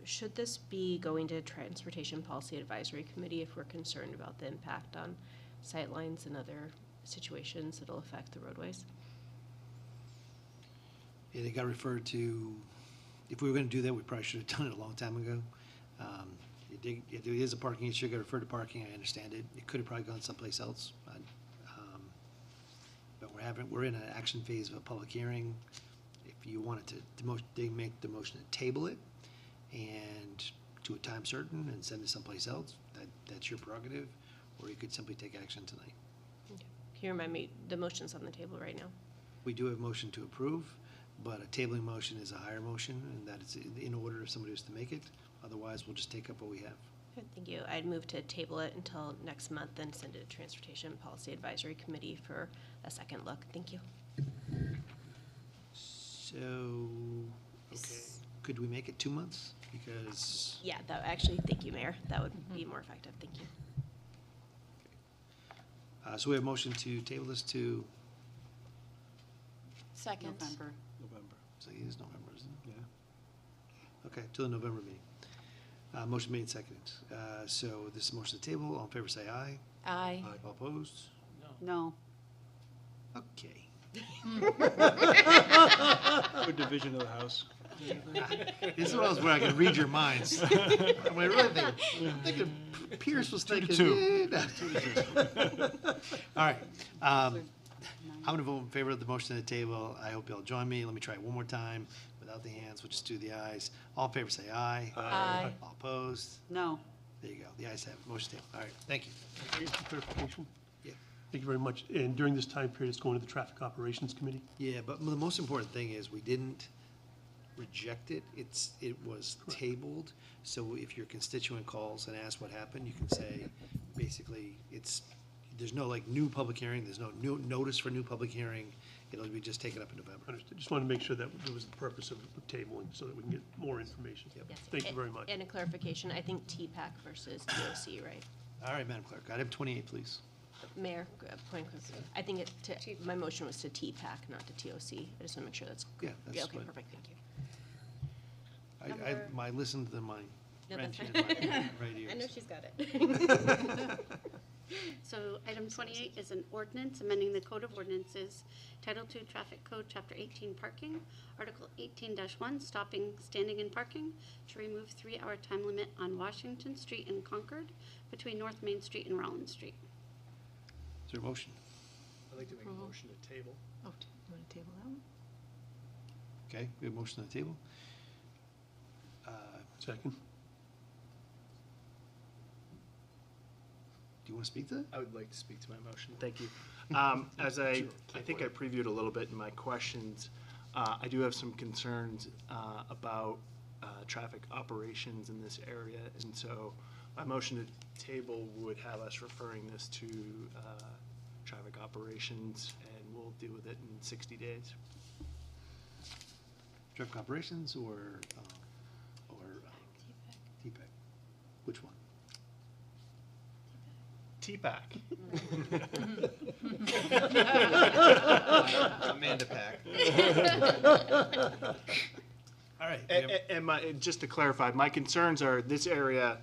should this be going to Transportation Policy Advisory Committee if we're concerned about the impact on sightlines and other situations that'll affect the roadways? Yeah, it got referred to, if we were going to do that, we probably should have done it a long time ago. It is a parking issue, it got referred to parking, I understand it. It could have probably gone someplace else. But we're in an action phase of a public hearing. If you wanted to make the motion to table it and to a time certain and send it someplace else, that's your prerogative, or you could simply take action tonight. Okay. Can you remind me, the motion's on the table right now? We do have motion to approve, but a tabling motion is a higher motion, and that is in order if somebody was to make it. Otherwise, we'll just take up what we have. Okay, thank you. I'd move to table it until next month and send it to Transportation Policy Advisory Committee for a second look. Thank you. So, okay, could we make it 2 months? Because, Yeah, that actually, thank you, Mayor. That would be more effective. Thank you. so we have motion to table this to, Second. November. So it is November, isn't it? Yeah. Okay, till the November meeting. Motion made, seconded. So this is motion to table. All in favor, say aye. Aye. All opposed? No. Okay. Good division of the House. This is one of those where I can read your minds. When I really thinking Pierce was thinking. 2-2. All right. I'm going to vote in favor of the motion to the table. I hope you'll join me. Let me try it one more time. Without the hands, we'll just do the ayes. All in favor, say aye. Aye. All opposed? No. There you go. The ayes have it. Motion table. All right. Thank you. Clarification? Yeah. Thank you very much. And during this time period, it's going to the Traffic Operations Committee? Yeah, but the most important thing is we didn't reject it. It was tabled. So if your constituent calls and asks what happened, you can say, basically, there's no like new public hearing, there's no new notice for new public hearing. It'll be just taken up in November. Understood. Just wanted to make sure that there was the purpose of tabling so that we can get more information. Yep. Yes. Thank you very much. And a clarification, I think TPAC versus TOC, right? All right, Madam Clerk, item 28, please. Mayor, point of clarification. I think my motion was to TPAC, not to TOC. I just want to make sure that's. Yeah, that's okay, fine. perfect, thank you. I listened to my No, that's friend fine. here in my right ears. I know she's got it. So item 28 is an ordinance amending the Code of Ordinances, Title II Traffic Code, Chapter 18 Parking, Article 18-1, Stopping, Standing, and Parking, to remove 3-hour time limit on Washington Street in Concord between North Main Street and Rollins Street. Is there a motion? I'd like to make a motion to table. Oh, do you want to table that one? Okay, we have a motion on the table. Second. Do you want to speak to that? I would like to speak to my motion. Thank you. As I think I previewed a little bit in my questions, I do have some concerns about traffic operations in this area, and so My motion to table would have us referring this to traffic operations, and we'll deal with it in 60 days. Traffic operations or TPEC? Which one? T-PAC. Amanda Pack. All right. And just to clarify, my concerns are this area,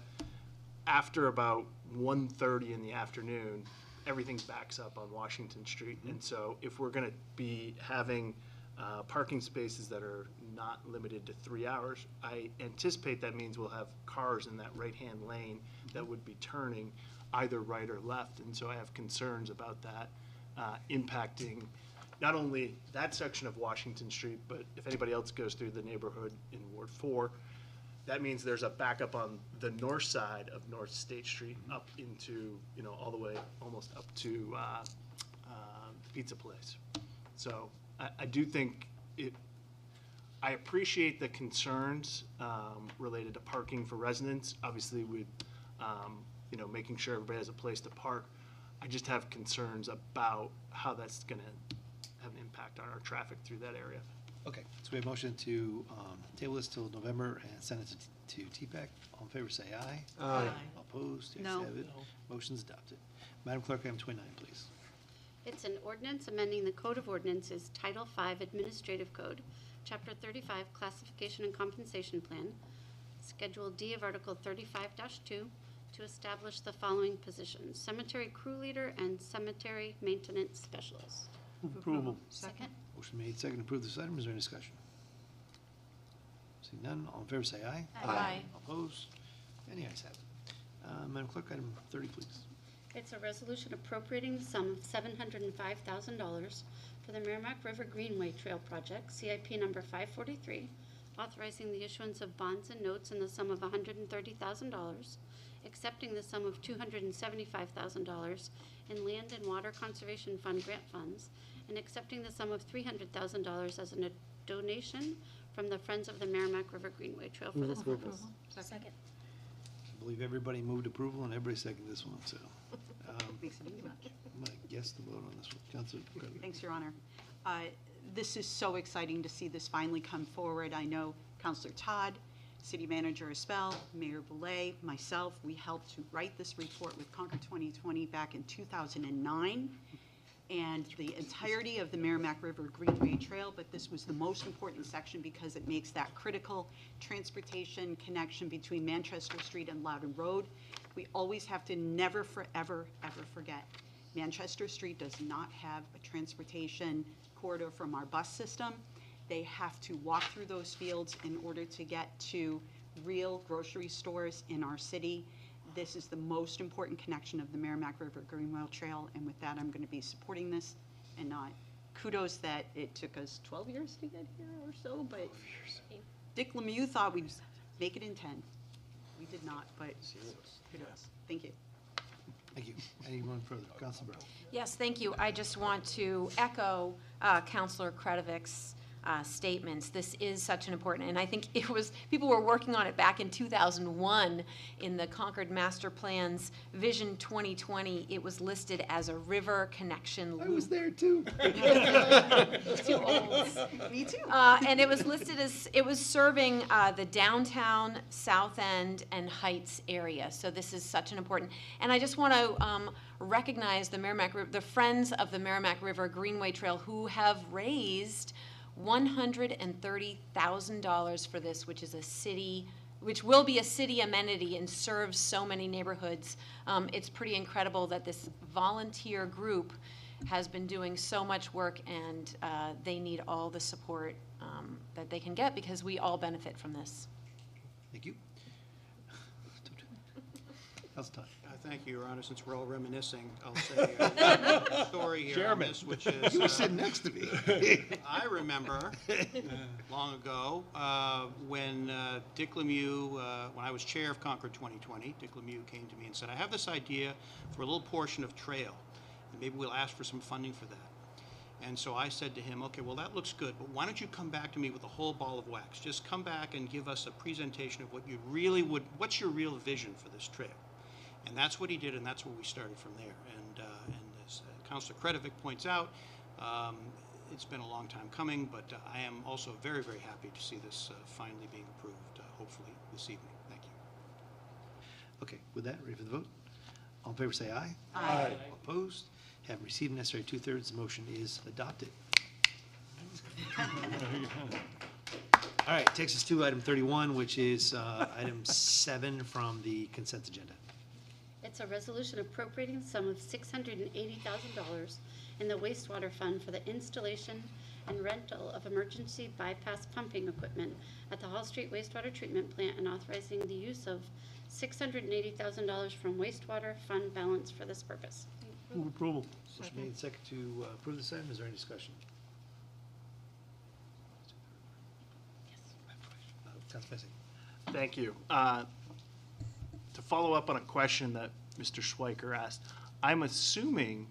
after about 1:30 in the afternoon, everything backs up on Washington Street. And so if we're gonna be having parking spaces that are not limited to 3 hours, I anticipate that means we'll have cars in that right-hand lane that would be turning either right or left. And so I have concerns about that impacting not only that section of Washington Street, but if anybody else goes through the neighborhood in Ward 4, that means there's a backup on the north side of North State Street up into, all the way almost up to the pizza place. So I do think I appreciate the concerns related to parking for residents. Obviously, with making sure everybody has a place to park. I just have concerns about how that's going to have an impact on our traffic through that area. Okay, so we have motion to table this till November and send it to TPEC. All in favor, say aye. Aye. All opposed? The ayes No. have it. Motion's adopted. Madam Clerk, item 29, please. It's an ordinance amending the Code of Ordinances, Title V Administrative Code, Chapter 35 Classification and Compensation Plan, Schedule D of Article 35-2, to establish the following positions: cemetery crew leader and cemetery maintenance specialist. Approval. Second? Motion made, second, to approve this item. Is there any discussion? Seeing none, all in favor, say aye. Aye. All opposed? And the ayes have it. Madam Clerk, item 30, please. It's a resolution appropriating the sum of $705,000 for the Merrimack River Greenway Trail Project, CIP number 543, authorizing the issuance of bonds and notes in the sum of $130,000, accepting the sum of $275,000 in Land and Water Conservation Fund grant funds, and accepting the sum of $300,000 as a donation from the Friends of the Merrimack River Greenway Trail for this purpose. Second. I believe everybody moved approval and everybody seconded this one, so. Makes it easy. I'm going to guess the vote on this one. Councilor Credit. Thanks, Your Honor. This is so exciting to see this finally come forward. I know Councilor Todd, City Manager Espel, Mayor Boulay, myself, we helped to write this report with Concord 2020 back in 2009, and the entirety of the Merrimack River Greenway Trail, but this was the most important section because it makes that critical transportation connection between Manchester Street and Loudon Road. We always have to never, forever, ever forget, Manchester Street does not have a transportation corridor from our bus system. They have to walk through those fields in order to get to real grocery stores in our city. This is the most important connection of the Merrimack River Greenway Trail, and with that, I'm going to be supporting this. And kudos that it took us 12 years to get here or so, but Dick Lemieux thought we'd make it in 10. We did not, but kudos. Thank you. Thank you. Anyone further? Councilor Brown. Yes, thank you. I just want to echo Councilor Kretovik's statements. This is such an important, and I think people were working on it back in 2001 in the Concord Master Plan's Vision 2020. It was listed as a river connection loop. I was there too. Too old. Me too. And it was listed as, it was serving the downtown, South End, and Heights area. So this is such an important, and I just want to recognize the Friends of the Merrimack River Greenway Trail, who have raised $130,000 for this, which will be a city amenity and serves so many neighborhoods. It's pretty incredible that this volunteer group has been doing so much work, and they need all the support that they can get, because we all benefit from this. Thank you. Councilor Todd. Thank you, Your Honor. Since we're all reminiscing, I'll say a story here on this, which is... You were sitting next to me. I remember long ago when Dick Lemieux, when I was chair of Concord 2020, Dick Lemieux came to me and said, I have this idea for a little portion of trail, and maybe we'll ask for some funding for that. And so I said to him, okay, well, that looks good, but why don't you come back to me with a whole ball of wax? Just come back and give us a presentation of what you really would, what's your real vision for this trail? And that's what he did, and that's where we started from there. And as Councilor Kretovic points out, it's been a long time coming, but I am also very, very happy to see this finally being approved, hopefully this evening. Thank you. Okay, with that, ready for the vote? All in favor, say aye. Aye. All opposed? Have received necessary 2/3, the motion is adopted. All right, takes us to item 31, which is item 7 from the consent agenda. It's a resolution appropriating the sum of $680,000 in the wastewater fund for the installation and rental of emergency bypass pumping equipment at the Hall Street wastewater treatment plant and authorizing the use of $680,000 from wastewater fund balance for this purpose. Move approval. Motion made, second to approve this item. Is there any discussion? Councilor Fessy. Thank you. To follow up on a question that Mr. Schweiker asked, I'm assuming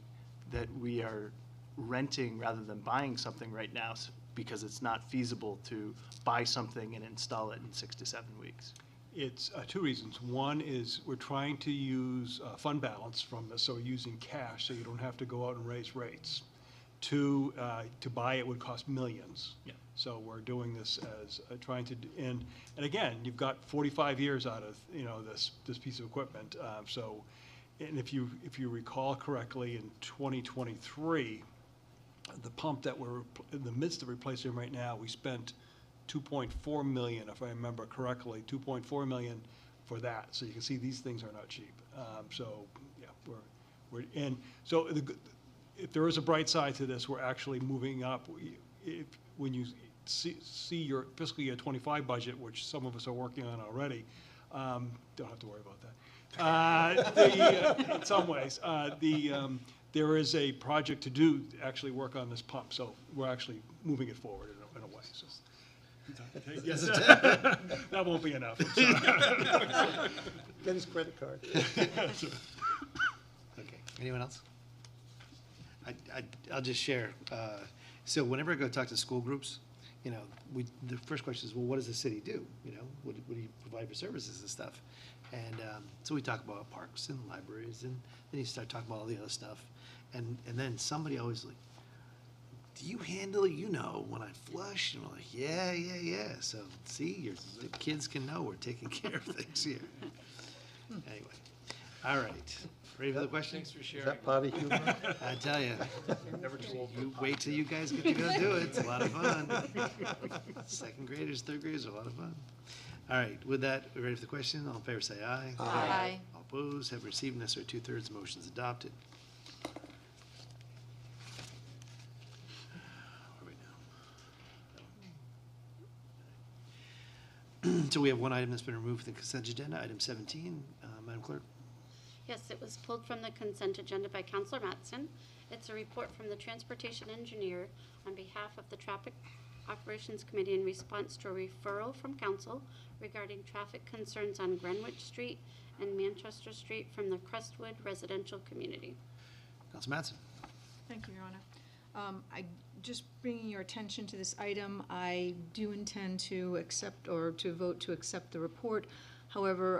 that we are renting rather than buying something right now because it's not feasible to buy something and install it in 6 to 7 weeks. It's two reasons. One is we're trying to use fund balance from this, so we're using cash, so you don't have to go out and raise rates. Two, to buy it would cost millions. Yeah. So we're doing this as trying to, and again, you've got 45 years out of this piece of equipment. So, and if you recall correctly, in 2023, the pump that we're in the midst of replacing right now, we spent $2.4 million, if I remember correctly, $2.4 million for that. So you can see these things are not cheap. So yeah, we're in. So if there is a bright side to this, we're actually moving up. When you see your fiscal year 25 budget, which some of us are working on already, don't have to worry about that. In some ways, there is a project to do, actually work on this pump. So we're actually moving it forward in a way. So. Yes, that won't be enough. Get his credit card. Okay, anyone else? I'll just share. So whenever I go talk to school groups, the first question is, well, what does the city do? What do you provide for services and stuff? And so we talk about parks and libraries, and then you start talking about all the other stuff. And then somebody always like, do you handle, when I flush? And I'm like, yeah. So see, the kids can know we're taking care of things here. Anyway, all right. Ready for the question? Thanks for sharing. Is that potty humor? I tell you, you wait till you guys get to go do it. It's a lot of fun. Second graders, third graders are a lot of fun. All right, with that, we're ready for the question. All in favor, say aye. Aye. All opposed, have received necessary 2/3, motion's adopted. Where are we now? So we have one item that's been removed from the consent agenda, item 17. Madam Clerk? Yes, it was pulled from the consent agenda by Councilor Mattson. It's a report from the transportation engineer on behalf of the Traffic Operations Committee in response to a referral from council regarding traffic concerns on Greenwich Street and Manchester Street from the Crestwood residential community. Councilor Mattson? Thank you, Your Honor. Just bringing your attention to this item, I do intend to accept or to vote to accept the report. However,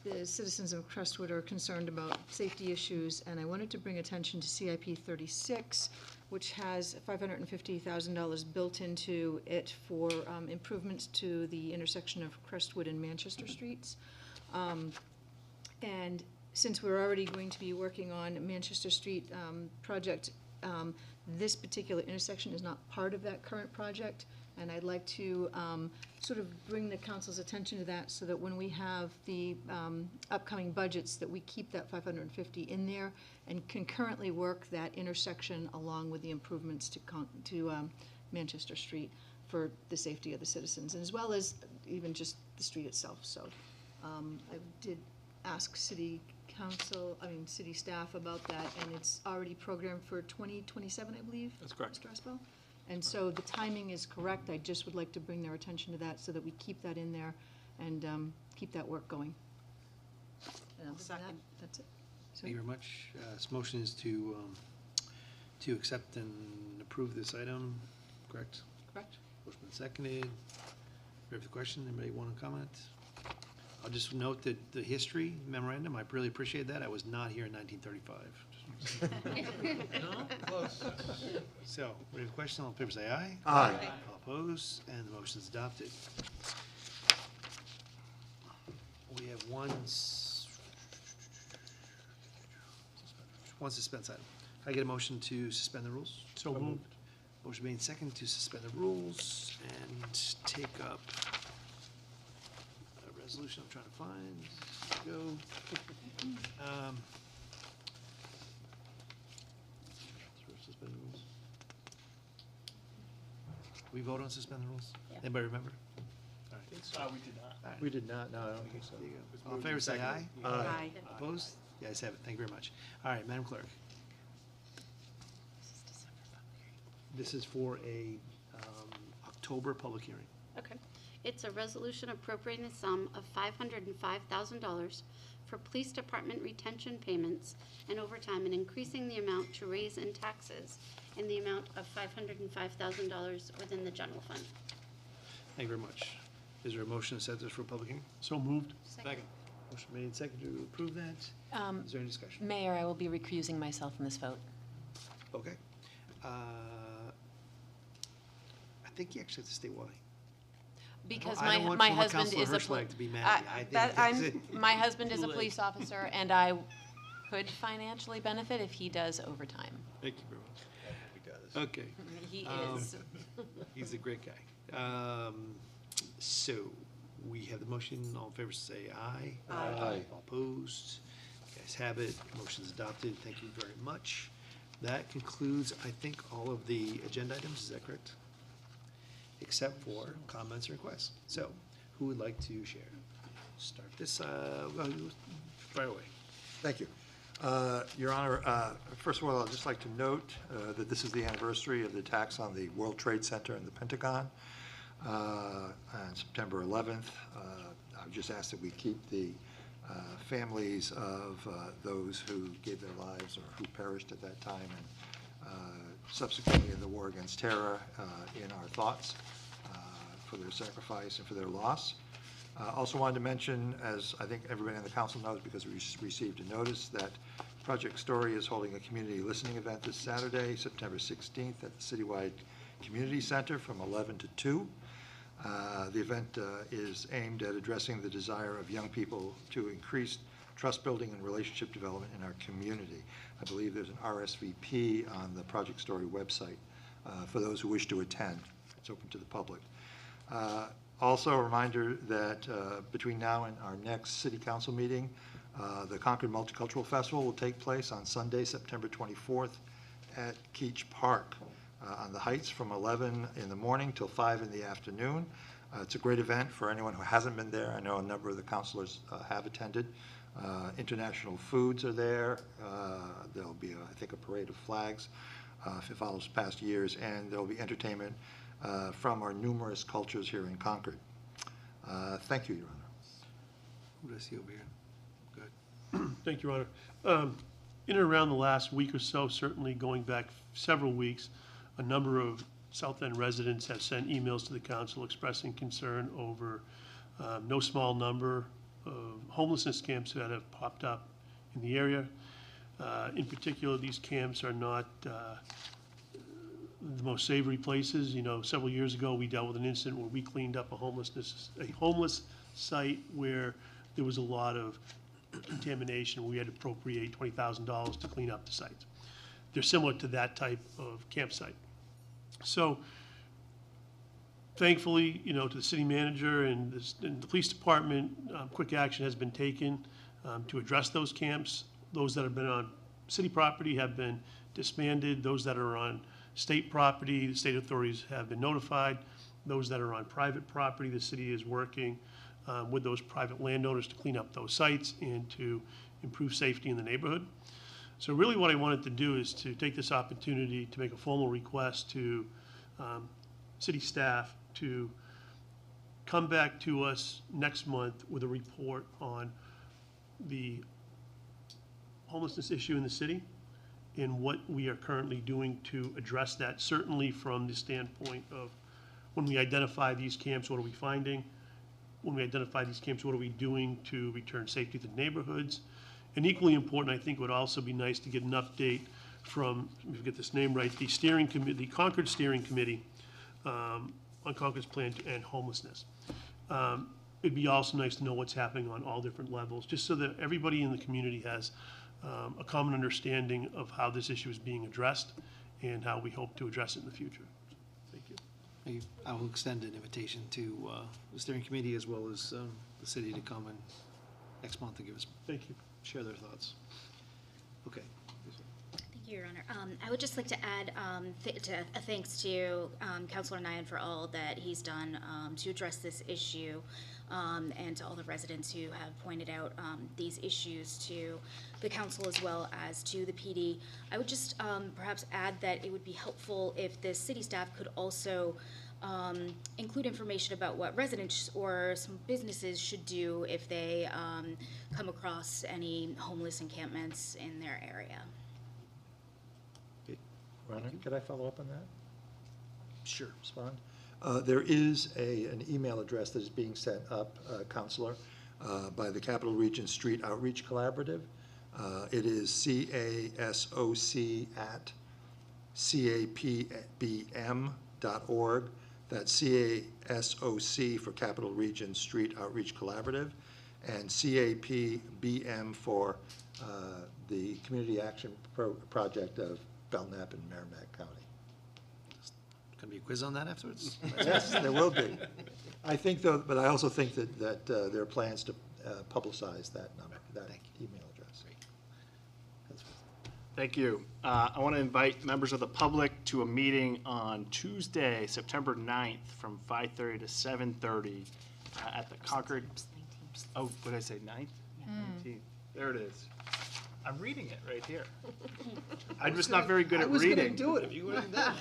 the citizens of Crestwood are concerned about safety issues, and I wanted to bring attention to CIP 36, which has $550,000 built into it for improvements to the intersection of Crestwood and Manchester Streets. And since we're already going to be working on Manchester Street project, this particular intersection is not part of that current project, and I'd like to sort of bring the council's attention to that so that when we have the upcoming budgets, that we keep that 550 in there and concurrently work that intersection along with the improvements to Manchester Street for the safety of the citizens, as well as even just the street itself. So I did ask city staff about that, and it's already programmed for 2027, I believe. That's correct. Mr. Espel? And so the timing is correct. I just would like to bring their attention to that so that we keep that in there and keep that work going. And other than that, that's it. So, Thank you very much. This motion is to accept and approve this item, correct? correct? Motion been seconded. Ready for the question? Anybody want to comment? I'll just note that the history memorandum, I really appreciate that. I was not here in 1935. Close. So, we have a question, all in favor say aye. Aye. All opposed, and the motion is adopted. We have one suspense item. Can I get a motion to suspend the rules? So moved. Motion made second to suspend the rules and take up a resolution I'm trying to find. Here we go. Suspend the rules. We vote on suspend the rules? Yeah. Anybody remember? All right. We did not. All right. We did not, no, I don't think so. There you go. All in favor, say aye. Aye. Opposed? The ayes have it. Thank you very much. All right, Madam Clerk. This is for a October public hearing. Okay. It's a resolution appropriating the sum of $505,000 for police department retention payments and overtime and increasing the amount to raise in taxes in the amount of $505,000 within the general fund. Thank you very much. Is there a motion to set this for a public hearing? So moved. Second. Motion made second to approve that. Is there any discussion? Mayor, I will be recusing myself from this vote. Okay. I think you actually have to state why. Because I don't want my former husband Councilor is a Hirschlag to be mad at me. I think that that's it. my husband is a Too late. police officer, and I could financially benefit if he does overtime. Thank you very much. Okay. He Um, is. He's a great guy. So, we have the motion. All in favor say aye. Aye. All opposed? You guys have it. Motion's adopted. Thank you very much. That concludes, I think, all of the agenda items. Is that correct? Except for comments and requests. So, who would like to share? Start this, fire away. Thank you. Your Honor, first of all, I'd just like to note that this is the anniversary of the attacks on the World Trade Center and the Pentagon on September 11th. I would just ask that we keep the families of those who gave their lives or who perished at that time and subsequently in the war against terror in our thoughts for their sacrifice and for their loss. Also wanted to mention, as I think everybody in the council knows because we received a notice, that Project Story is holding a community listening event this Saturday, September 16th at the Citywide Community Center from 11 to 2. The event is aimed at addressing the desire of young people to increase trust building and relationship development in our community. I believe there's an RSVP on the Project Story website for those who wish to attend. It's open to the public. Also, a reminder that between now and our next City Council meeting, the Concord Multicultural Festival will take place on Sunday, September 24th at Keach Park on the Heights from 11 in the morning till 5 in the afternoon. It's a great event for anyone who hasn't been there. I know a number of the councilors have attended. International foods are there. There'll be, I think, a parade of flags if it follows past years, and there'll be entertainment from our numerous cultures here in Concord. Thank you, Your Honor. Who do I see over here? Good. Thank you, Your Honor. In and around the last week or so, certainly going back several weeks, a number of South End residents have sent emails to the council expressing concern over no small number of homelessness camps that have popped up in the area. In particular, these camps are not the most savory places. You know, several years ago, we dealt with an incident where we cleaned up a homeless site where there was a lot of contamination. We had to appropriate $20,000 to clean up the site. They're similar to that type of campsite. So thankfully, you know, to the city manager and the police department, quick action has been taken to address those camps. Those that have been on city property have been disbanded. Those that are on state property, the state authorities have been notified. Those that are on private property, the city is working with those private landowners to clean up those sites and to improve safety in the neighborhood. So really what I wanted to do is to take this opportunity to make a formal request to city staff to come back to us next month with a report on the homelessness issue in the city and what we are currently doing to address that, certainly from the standpoint of when we identify these camps, what are we finding? when we identify these camps, what are we doing to return safety to the neighborhoods? And equally important, I think would also be nice to get an update from, let me get this name right, the steering committee, the Concord Steering Committee on Concord's plan to end homelessness. It'd be also nice to know what's happening on all different levels, just so that everybody in the community has a common understanding of how this issue is being addressed and how we hope to address it in the future. Thank you. I will extend an invitation to the steering committee as well as the city to come in next month and give us, Thank you. share their thoughts. Okay. Thank you, Your Honor. I would just like to add a thanks to Councilor Nyan for all that he's done to address this issue, and to all the residents who have pointed out these issues to the council as well as to the PD. I would just perhaps add that it would be helpful if the city staff could also include information about what residents or some businesses should do if they come across any homeless encampments in their area. Ron, could I follow up on that? Sure. Respond? There is an email address that is being sent up, Counselor, by the Capital Region Street Outreach Collaborative. It is casoc@capbm.org. That's CASOC for Capital Region Street Outreach Collaborative, and CAPBM for the Community Action Project of Belknap and Merrimack County. Going to be a quiz on that afterwards? Yes, there will be. I think though, but I also think that there are plans to publicize that number, that email address. Thank you. I want to invite members of the public to a meeting on Tuesday, September 9th, from 5:30 to 7:30 at the Concord. Oh, what did I say, 9th? 19th. There it is. I'm reading it right here. I'm just not very good at reading. I was going to do it if you weren't there.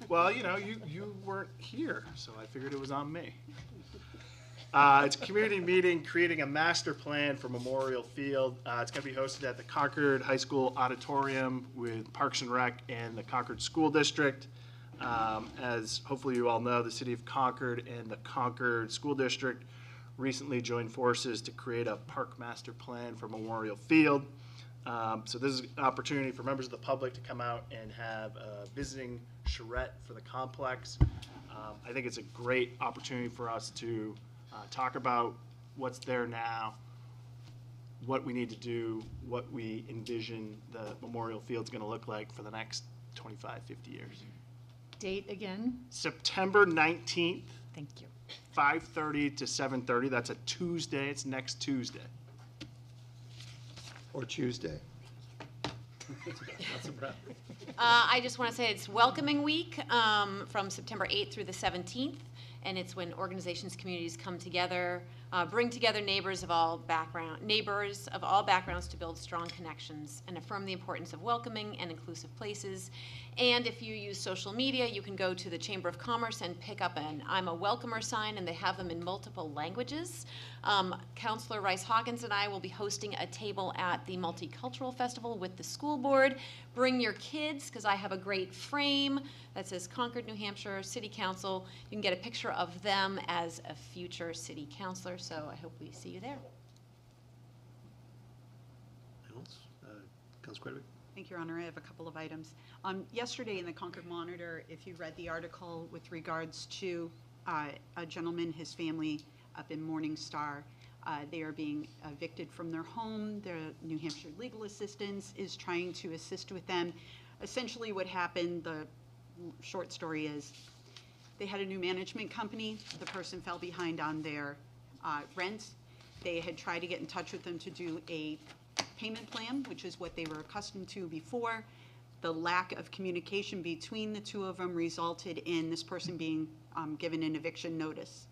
Well, you know, you weren't here, so I figured it was on me. It's a community meeting creating a master plan for Memorial Field. It's going to be hosted at the Concord High School Auditorium with Parks and Rec and the Concord School District. As hopefully you all know, the City of Concord and the Concord School District recently joined forces to create a park master plan for Memorial Field. So this is an opportunity for members of the public to come out and have a visiting charrette for the complex. I think it's a great opportunity for us to talk about what's there now, what we need to do, what we envision the Memorial Field's going to look like for the next 25, 50 years. Date again? September 19th. Thank you. 5:30 to 7:30. That's a Tuesday. It's next Tuesday. Or Tuesday. I just want to say it's welcoming week from September 8th through the 17th, and it's when organizations, communities come together, bring together neighbors of all backgrounds to build strong connections and affirm the importance of welcoming and inclusive places. And if you use social media, you can go to the Chamber of Commerce and pick up an I'm a Welcomer sign, and they have them in multiple languages. Councilor Rice-Hawkins and I will be hosting a table at the Multicultural Festival with the school board. Bring your kids, because I have a great frame that says Concord, New Hampshire City Council. You can get a picture of them as a future city councilor, so I hope we see you there. Anyone else? Councilor Quedwick? Thank you, Your Honor. I have a couple of items. Yesterday in the Concord Monitor, if you read the article with regards to a gentleman, his family up in Morningstar, they are being evicted from their home. The New Hampshire Legal Assistance is trying to assist with them. Essentially what happened, the short story is, they had a new management company. The person fell behind on their rent. They had tried to get in touch with them to do a payment plan, which is what they were accustomed to before. The lack of communication between the two of them resulted in this person being given an eviction notice.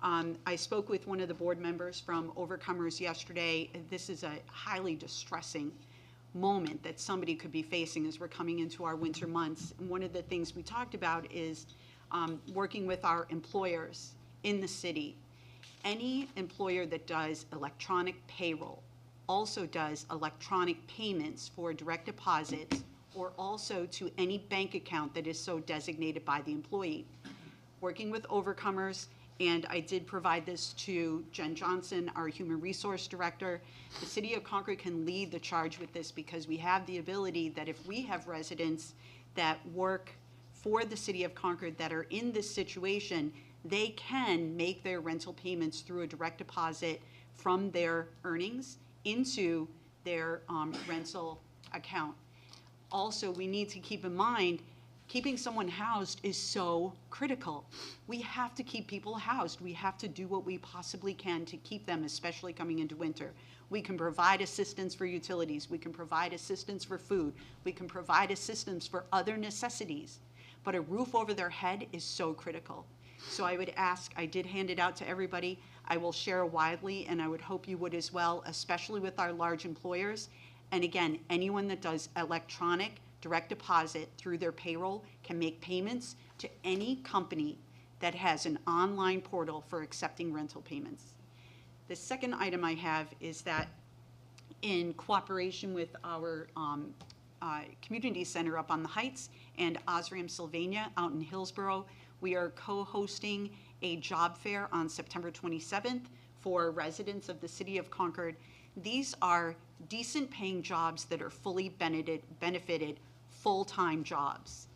I spoke with one of the board members from Overcomers yesterday. This is a highly distressing moment that somebody could be facing as we're coming into our winter months. And one of the things we talked about is working with our employers in the city. Any employer that does electronic payroll also does electronic payments for direct deposits or also to any bank account that is so designated by the employee. Working with Overcomers and I did provide this to Jen Johnson, our Human Resource Director. The City of Concord can lead the charge with this because we have the ability that if we have residents that work for the City of Concord that are in this situation, they can make their rental payments through a direct deposit from their earnings into their rental account. Also, we need to keep in mind, keeping someone housed is so critical. We have to keep people housed. We have to do what we possibly can to keep them, especially coming into winter. We can provide assistance for utilities. We can provide assistance for food. We can provide assistance for other necessities. But a roof over their head is so critical. So I would ask, I did hand it out to everybody. I will share widely, and I would hope you would as well, especially with our large employers. And again, anyone that does electronic direct deposit through their payroll can make payments to any company that has an online portal for accepting rental payments. The second item I have is that in cooperation with our community center up on the Heights and Osram Sylvania out in Hillsborough, we are co-hosting a job fair on September 27th for residents of the City of Concord. These are decent paying jobs that are fully benefited full-time jobs.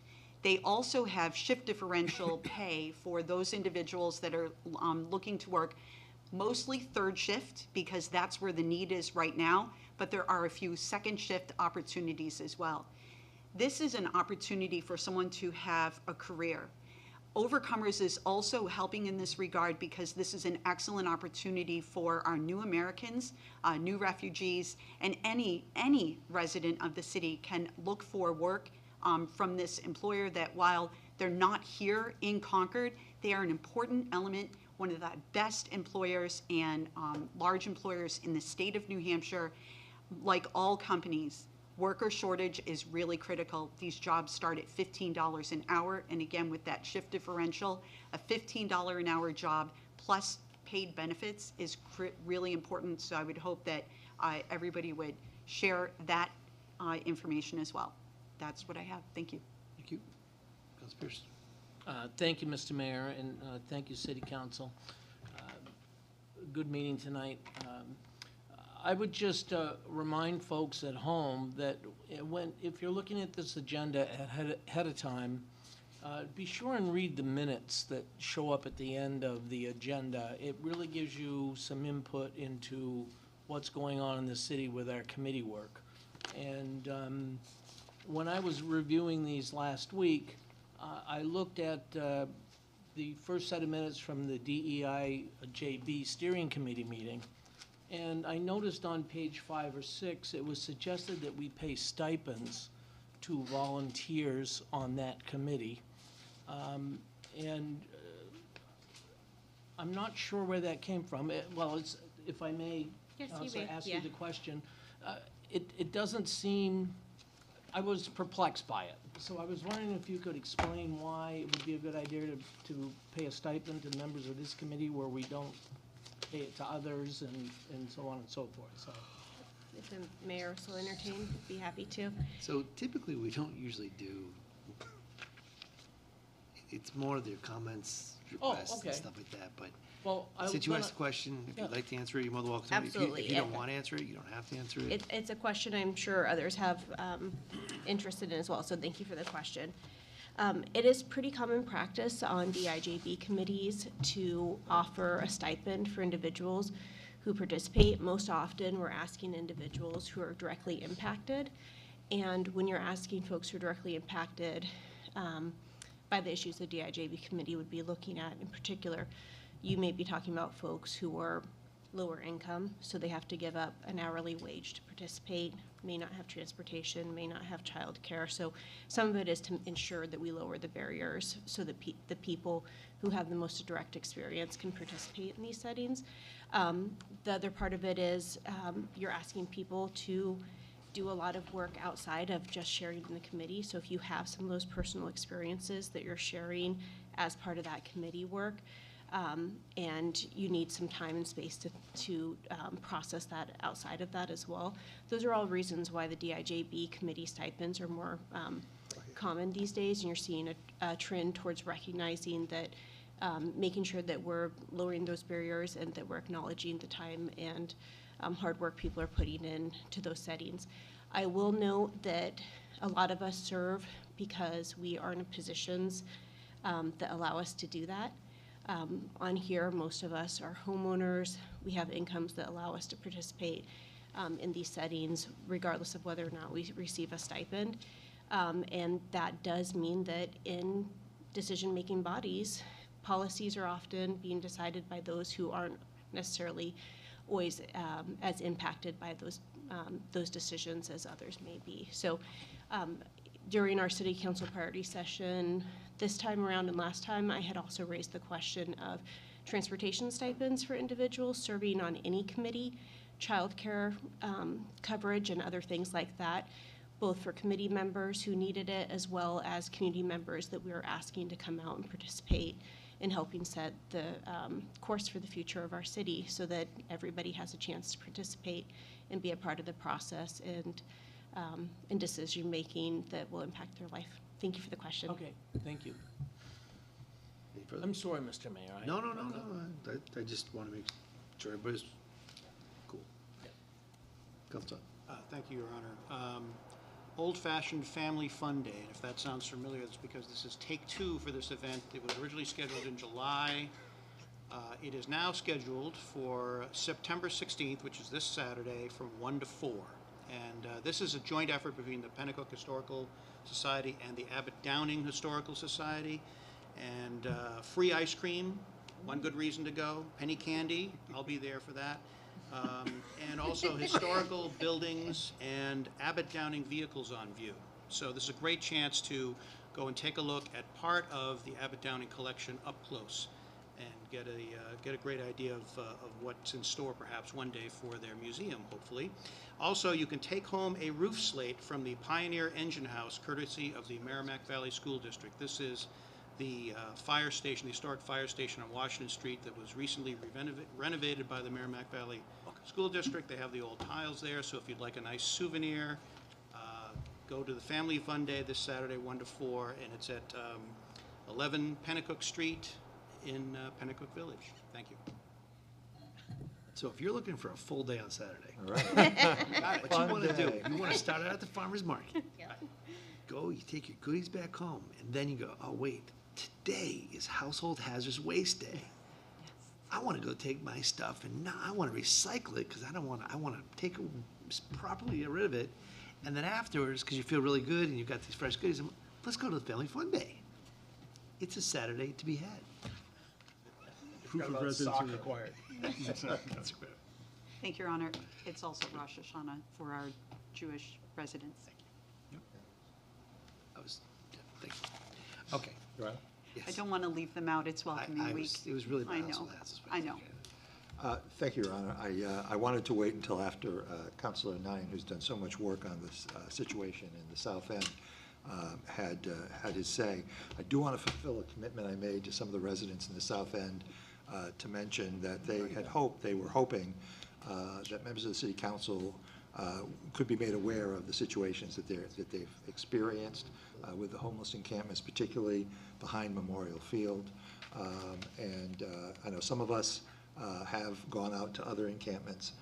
They also have shift differential pay for those individuals that are looking to work mostly third shift because that's where the need is right now, but there are a few second shift opportunities as well. This is an opportunity for someone to have a career. Overcomers is also helping in this regard because this is an excellent opportunity for our new Americans, new refugees, and any resident of the city can look for work from this employer that while they're not here in Concord, they are an important element, one of the best employers and large employers in the state of New Hampshire. Like all companies, worker shortage is really critical. These jobs start at $15 an hour, and again, with that shift differential, a $15 an hour job plus paid benefits is really important, so I would hope that everybody would share that information as well. That's what I have. Thank you. Thank you. Councilor Pierce. Thank you, Mr. Mayor, and thank you, City Council. Good meeting tonight. I would just remind folks at home that if you're looking at this agenda ahead of time, be sure and read the minutes that show up at the end of the agenda. It really gives you some input into what's going on in the city with our committee work. And when I was reviewing these last week, I looked at the first set of minutes from the DEI-JB Steering Committee meeting, and I noticed on page 5 or 6, it was suggested that we pay stipends to volunteers on that committee. And I'm not sure where that came from. If I may, Yes, you also may. ask Yeah. you the question. It doesn't seem, I was perplexed by it. So I was wondering if you could explain why it would be a good idea to pay a stipend to members of this committee where we don't pay it to others and so on and so forth. So If the mayor so entertained, be happy to. So typically, we don't usually do, it's more of their comments, requests, okay. and stuff like that, but Well, I since was you asked gonna- the question, if Yeah. you'd like to answer it, you're more than welcome to. Absolutely. If you don't Okay. want to answer it, you don't have to answer it. It's a question I'm sure others have interested in as well, so thank you for the question. It is pretty common practice on DIJB committees to offer a stipend for individuals who participate. Most often, we're asking individuals who are directly impacted. And when you're asking folks who are directly impacted by the issues the DIJB committee would be looking at in particular, you may be talking about folks who are lower income, so they have to give up an hourly wage to participate, may not have transportation, may not have childcare. So some of it is to ensure that we lower the barriers so that the people who have the most direct experience can participate in these settings. The other part of it is you're asking people to do a lot of work outside of just sharing in the committee. So if you have some of those personal experiences that you're sharing as part of that committee work, and you need some time and space to process that outside of that as well. Those are all reasons why the DIJB committee stipends are more common these days, and you're seeing a trend towards recognizing that making sure that we're lowering those barriers and that we're acknowledging the time and hard work people are putting in to those settings. I will note that a lot of us serve because we are in positions that allow us to do that. On here, most of us are homeowners. We have incomes that allow us to participate in these settings, regardless of whether or not we receive a stipend. And that does mean that in decision-making bodies, policies are often being decided by those who aren't necessarily always as impacted by those decisions as others may be. So during our city council priority session this time around and last time, I had also raised the question of transportation stipends for individuals serving on any committee, childcare coverage, and other things like that, both for committee members who needed it as well as community members that we were asking to come out and participate in helping set the course for the future of our city so that everybody has a chance to participate and be a part of the process and in decision-making that will impact their life. Thank you for the question. Okay, thank you. Any further? I'm sorry, Mr. Mayor. No. I just want to make sure everybody's cool. Councilor. Thank you, Your Honor. Old-fashioned family fun day, and if that sounds familiar, it's because this is take two for this event. It was originally scheduled in July. It is now scheduled for September 16th, which is this Saturday, from 1 to 4. And this is a joint effort between the Pennacook Historical Society and the Abbott Downing Historical Society. And free ice cream, one good reason to go. Penny candy, I'll be there for that. And also historical buildings and Abbott Downing vehicles on view. So this is a great chance to go and take a look at part of the Abbott Downing collection up close and get a great idea of what's in store perhaps one day for their museum, hopefully. Also, you can take home a roof slate from the Pioneer Engine House, courtesy of the Merrimack Valley School District. This is the fire station, the historic fire station on Washington Street that was recently renovated by the Merrimack Valley School District. They have the old tiles there, so if you'd like a nice souvenir, go to the Family Fun Day this Saturday, 1 to 4, and it's at 11 Pennacook Street in Pennacook Village. Thank you. So if you're looking for a full day on Saturday, All right. what you want to do, day. you want to start out at the farmer's market. Go, you take your goodies back home, and then you go, oh, wait, today is Household Hazardous Waste Day. I want to go take my stuff, and now I want to recycle it because I want to take properly get rid of it. And then afterwards, because you feel really good and you've got these fresh goodies, let's go to the Family Fun Day. It's a Saturday to be had. Proof of residence required. Thank you, Your Honor. It's also Rosh Hashanah for our Jewish residents. Thank you. Okay. Your Honor? I don't want to leave them out. It's welcoming week. It was really I bad. know. I know. Thank you, Your Honor. I wanted to wait until after Councilor Nine, who's done so much work on this situation in the South End, had his say. I do want to fulfill a commitment I made to some of the residents in the South End to mention that they were hoping that members of the City Council could be made aware of the situations that they've experienced with the homeless encampments, particularly behind Memorial Field. And I know some of us have gone out to other encampments,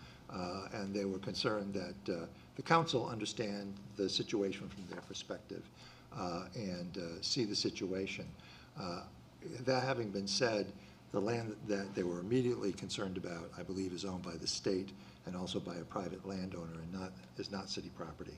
and they were concerned that the council understand the situation from their perspective and see the situation. That having been said, the land that they were immediately concerned about, I believe, is owned by the state and also by a private landowner and is not city property.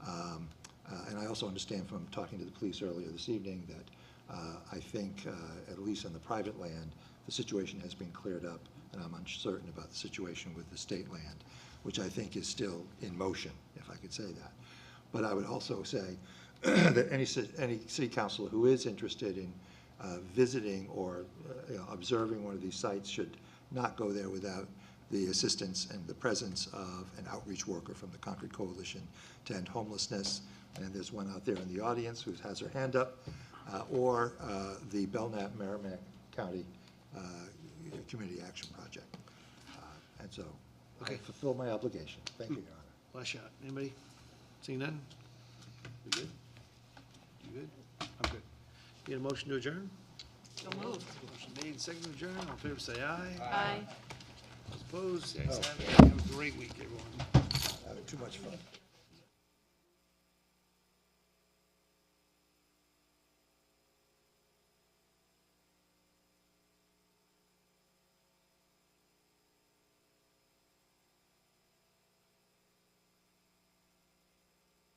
And I also understand from talking to the police earlier this evening that I think, at least on the private land, the situation has been cleared up, and I'm uncertain about the situation with the state land, which I think is still in motion, if I could say that. But I would also say that any city councilor who is interested in visiting or observing one of these sites should not go there without the assistance and the presence of an outreach worker from the Concord Coalition to End Homelessness. And there's one out there in the audience who has her hand up, or the Belknap Merrimack County Community Action Project. And so I fulfill my obligation. Thank you, Your Honor. Last shot. Anybody? Seeing none? You good? You good? I'm good. Need a motion to adjourn? So moved. Motion made, second to adjourn. All in favor, say aye. Aye. Those opposed, the ayes have it. Have a great week, everyone. Having too much fun.